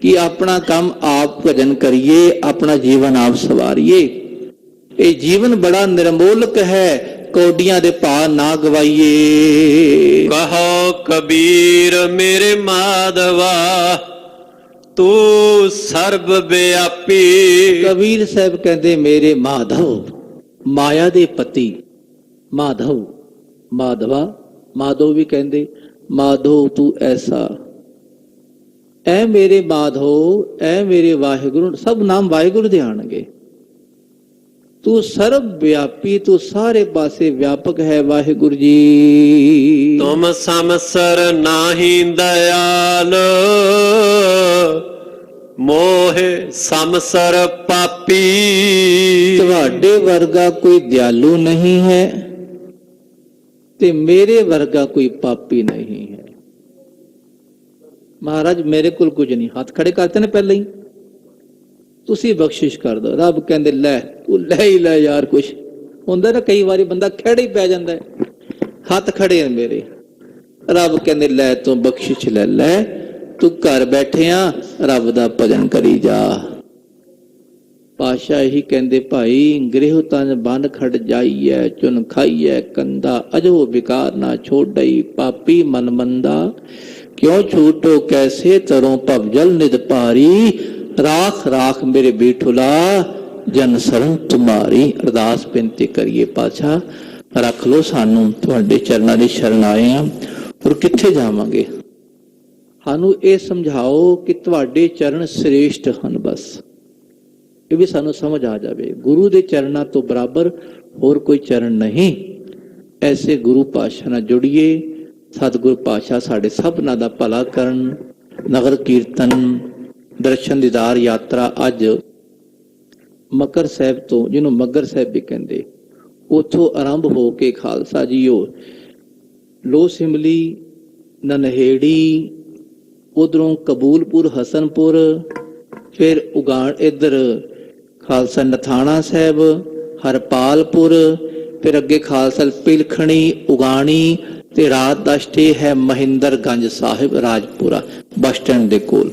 ਕਿ ਆਪਣਾ ਕੰਮ ਆਪ ਭਜਨ ਕਰੀਏ, ਆਪਣਾ ਜੀਵਨ ਆਪ ਸਵਾਰੀਏ। ਇਹ ਜੀਵਨ ਬੜਾ ਨਿਰਮੋਲਕ ਹੈ, ਕੌਡੀਆਂ ਦੇ ਭਾਅ ਨਾ ਗਵਾਈਏ। ਕਹੋ ਕਬੀਰ ਮੇਰੇ ਮਾਧਵਾ, ਤੂੰ ਸਰਬ ਵਿਆਪੀ। ਕਬੀਰ ਸਾਹਿਬ ਕਹਿੰਦੇ ਮੇਰੇ ਮਾਧਵ, ਮਾਇਆ ਦੇ ਪਤੀ ਮਾਧਵ, ਮਾਧਵਾ, ਮਾਧੋ ਵੀ ਕਹਿੰਦੇ ਮਾਧੋ ਤੂੰ ਐਸਾ। ਐ ਮੇਰੇ ਮਾਧੋ, ਐ ਮੇਰੇ ਵਾਹਿਗੁਰੂ, ਸਭ ਨਾਮ ਵਾਹਿਗੁਰੂ ਦੇ ਆਣਗੇ। ਤੂੰ ਸਰਬ ਵਿਆਪੀ, ਤੂੰ ਸਾਰੇ ਪਾਸੇ ਵਿਆਪਕ ਹੈ ਵਾਹਿਗੁਰੂ ਜੀ। ਤੁਮ ਸਮਸਰ ਨਾਹੀ ਦਇਆਲ, ਮੋਹਿ ਸਮਸਰ ਪਾਪੀ। ਤੁਹਾਡੇ ਵਰਗਾ ਕੋਈ ਦਿਆਲੂ ਨਹੀਂ ਹੈ ਤੇ ਮੇਰੇ ਵਰਗਾ ਕੋਈ ਪਾਪੀ ਨਹੀਂ ਹੈ। ਮਹਾਰਾਜ ਮੇਰੇ ਕੋਲ ਕੁਝ ਨਹੀਂ, ਹੱਥ ਖੜੇ ਕਰਤੇ ਨੇ ਪਹਿਲਾਂ ਹੀ, ਤੁਸੀਂ ਬਖਸ਼ਿਸ਼ ਕਰ ਦਿਓ। ਰੱਬ ਕਹਿੰਦੇ ਲੈ ਤੂੰ ਲੈ ਹੀ ਲੈ ਯਾਰ। ਕੁਛ ਹੁੰਦਾ ਨਾ ਕਈ ਵਾਰੀ ਬੰਦਾ ਖੜੇ ਹੀ ਪੈ ਜਾਂਦਾ ਹੈ, ਹੱਥ ਖੜੇ ਨੇ ਮੇਰੇ। ਰੱਬ ਕਹਿੰਦੇ ਲੈ ਤੂੰ ਬਖਸ਼ਿਸ਼ ਲੈ ਲੈ, ਤੂੰ ਘਰ ਬੈਠਿਆ ਰੱਬ ਦਾ ਭਜਨ ਕਰੀ ਜਾ। ਪਾਤਸ਼ਾਹ ਇਹੀ ਕਹਿੰਦੇ ਭਾਈ ਗ੍ਰਹਿ ਤਨ ਬੰਨ ਖੜ ਜਾਈਐ, ਚੁਨ ਖਾਈਐ ਕੰਦਾ, ਅਜੋ ਵਿਕਾਰ ਨਾ ਛੋੜਈ, ਪਾਪੀ ਮਨ ਮੰਦਾ। ਕਿਉਂ ਛੂਟੋ ਕੈਸੇ ਤਰੋਂ ਭਵਜਲ ਨਿਦ ਭਾਰੀ, ਰਾਖ ਰਾਖ ਮੇਰੇ ਬੀਠੁਲਾ ਜਨ ਸਰਣ ਤੁਮਾਰੀ। ਅਰਦਾਸ ਬੇਨਤੀ ਕਰੀਏ ਪਾਤਸ਼ਾਹ ਰੱਖ ਲੋ ਸਾਨੂੰ, ਤੁਹਾਡੇ ਚਰਨਾਂ ਦੀ ਸ਼ਰਨ ਆਏ ਆ। ਔਰ ਕਿੱਥੇ ਜਾਵਾਂਗੇ? ਸਾਨੂੰ ਇਹ ਸਮਝਾਓ ਕਿ ਤੁਹਾਡੇ ਚਰਨ ਸ੍ਰੇਸ਼ਟ ਹਨ। ਬਸ ਇਹ ਵੀ ਸਾਨੂੰ ਸਮਝ ਆ ਜਾਵੇ, ਗੁਰੂ ਦੇ ਚਰਨਾਂ ਤੋਂ ਬਰਾਬਰ ਹੋਰ ਕੋਈ ਚਰਨ ਨਹੀਂ। ਐਸੇ ਗੁਰੂ ਪਾਤਸ਼ਾਹ ਨਾਲ ਜੁੜੀਏ। ਸਤਿਗੁਰੂ ਪਾਤਸ਼ਾਹ ਸਾਡੇ ਸਭਨਾਂ ਦਾ ਭਲਾ ਕਰਨ। ਨਗਰ ਕੀਰਤਨ, ਦਰਸ਼ਨ ਦੀਦਾਰ ਯਾਤਰਾ ਅੱਜ ਮੱਕਰ ਸਾਹਿਬ ਤੋਂ, ਜਿਹਨੂੰ ਮੱਗਰ ਸਾਹਿਬ ਵੀ ਕਹਿੰਦੇ, ਉੱਥੋਂ ਆਰੰਭ ਹੋ ਕੇ ਖਾਲਸਾ ਜੀਓ ਲੋ ਸਿੰਬਲੀ, ਨਨਹੇੜੀ, ਉਧਰੋਂ ਕਬੂਲਪੁਰ, ਹਸਨਪੁਰ, ਫਿਰ ਉਗਾਣ ਇੱਧਰ ਖਾਲਸਾ ਨਥਾਣਾ ਸਾਹਿਬ, ਹਰਪਾਲਪੁਰ, ਫਿਰ ਅੱਗੇ ਖਾਲਸਾ ਪਿਲਖਣੀ, ਉਗਾਣੀ, ਤੇ ਰਾਤ ਦਾ ਸਟੇ ਹੈ ਮਹਿੰਦਰਗੰਜ ਸਾਹਿਬ, ਰਾਜਪੁਰਾ ਬੱਸ ਸਟੈਂਡ ਦੇ ਕੋਲ।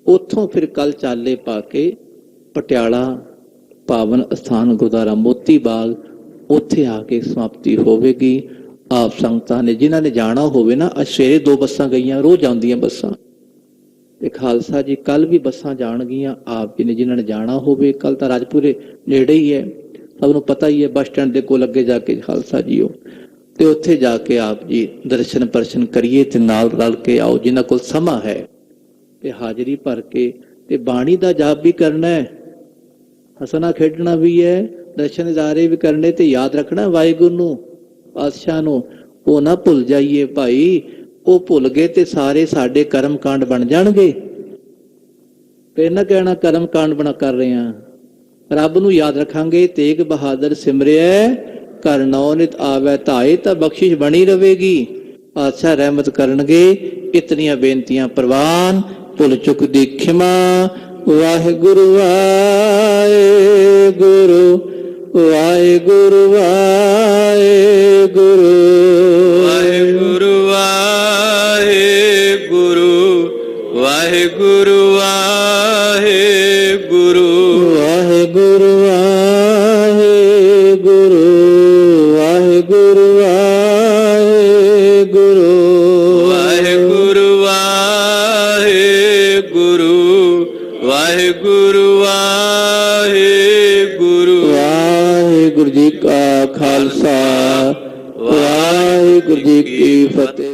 ਉੱਥੋਂ ਫਿਰ ਕੱਲ ਚਾਲੇ ਪਾ ਕੇ ਪਟਿਆਲਾ ਪਾਵਨ ਅਸਥਾਨ ਗੁਰਦੁਆਰਾ ਮੋਤੀ ਬਾਗ, ਉੱਥੇ ਆ ਕੇ ਸਮਾਪਤੀ ਹੋਵੇਗੀ। ਆਪ ਸੰਗਤਾਂ ਨੇ ਜਿਨ੍ਹਾਂ ਨੇ ਜਾਣਾ ਹੋਵੇ ਨਾ, ਅੱਜ ਸਵੇਰੇ 2 ਬੱਸਾਂ ਗਈਆਂ, ਰੋਜ਼ ਆਉਂਦੀਆਂ ਬੱਸਾਂ, ਤੇ ਖਾਲਸਾ ਜੀ ਕੱਲ ਵੀ ਬੱਸਾਂ ਜਾਣਗੀਆਂ। ਆਪ ਜੀ ਨੇ ਜਿਨ੍ਹਾਂ ਨੇ ਜਾਣਾ ਹੋਵੇ, ਕੱਲ ਤਾਂ ਰਾਜਪੁਰੇ ਨੇੜੇ ਹੀ ਹੈ, ਸਭ ਨੂੰ ਪਤਾ ਹੀ ਹੈ, ਬੱਸ ਸਟੈਂਡ ਦੇ ਕੋਲ ਅੱਗੇ ਜਾ ਕੇ ਖਾਲਸਾ ਜੀਓ, ਤੇ ਉੱਥੇ ਜਾ ਕੇ ਆਪ ਜੀ ਦਰਸ਼ਨ ਪਰਸ਼ਨ ਕਰੀਏ ਤੇ ਨਾਲ ਰਲ ਕੇ ਆਓ। ਜਿਨ੍ਹਾਂ ਕੋਲ ਸਮਾਂ ਹੈ ਤੇ ਹਾਜ਼ਰੀ ਭਰ ਕੇ ਤੇ ਬਾਣੀ ਦਾ ਜਾਪ ਵੀ ਕਰਨਾ ਹੈ, ਹੱਸਣਾ ਖੇਡਣਾ ਵੀ ਹੈ, ਦਰਸ਼ਨ ਇਜ਼ਾਰੇ ਵੀ ਕਰਨੇ, ਤੇ ਯਾਦ ਰੱਖਣਾ ਵਾਹਿਗੁਰੂ ਨੂੰ, ਪਾਤਸ਼ਾਹ ਨੂੰ। ਉਹ ਨਾ ਭੁੱਲ ਜਾਈਏ ਭਾਈ, ਉਹ ਭੁੱਲ ਗਏ ਤੇ ਸਾਰੇ ਸਾਡੇ ਕਰਮ ਕਾਂਡ ਬਣ ਜਾਣਗੇ। ਫਿਰ ਨਾ ਕਹਿਣਾ ਕਰਮ ਕਾਂਡ ਬਣਾ ਕਰ ਰਹੇ ਹਾਂ। ਰੱਬ ਨੂੰ ਯਾਦ ਰੱਖਾਂਗੇ, ਤੇਗ ਬਹਾਦਰ ਸਿਮਰਿਐ ਘਰ ਨੌ ਨਿਤ ਆਵੈ ਧਾਏ, ਤਾਂ ਬਖਸ਼ਿਸ਼ ਬਣੀ ਰਹੇਗੀ। ਪਾਤਸ਼ਾਹ ਰਹਿਮਤ ਕਰਨਗੇ। ਇਤਨੀਆਂ ਬੇਨਤੀਆਂ ਪ੍ਰਵਾਨ, ਭੁੱਲ ਚੁੱਕ ਦੀ ਖਿਮਾ। ਵਾਹਿਗੁਰੂ ਵਾਹਿਗੁਰੂ ਵਾਹਿਗੁਰੂ ਵਾਹਿਗੁਰੂ ਵਾਹਿਗੁਰੂ ਵਾਹਿਗੁਰੂ ਵਾਹਿਗੁਰੂ ਵਾਹਿਗੁਰੂ ਵਾਹਿਗੁਰੂ ਵਾਹਿਗੁਰੂ ਵਾਹਿਗੁਰੂ ਵਾਹਿਗੁਰੂ ਵਾਹਿਗੁਰੂ ਵਾਹਿਗੁਰੂ ਵਾਹਿਗੁਰੂ ਵਾਹਿਗੁਰੂ ਵਾਹਿਗੁਰੂ ਜੀ ਕਾ ਖਾਲਸਾ ਵਾਹਿਗੁਰੂ ਜੀ ਕੀ ਫਤਿਹ।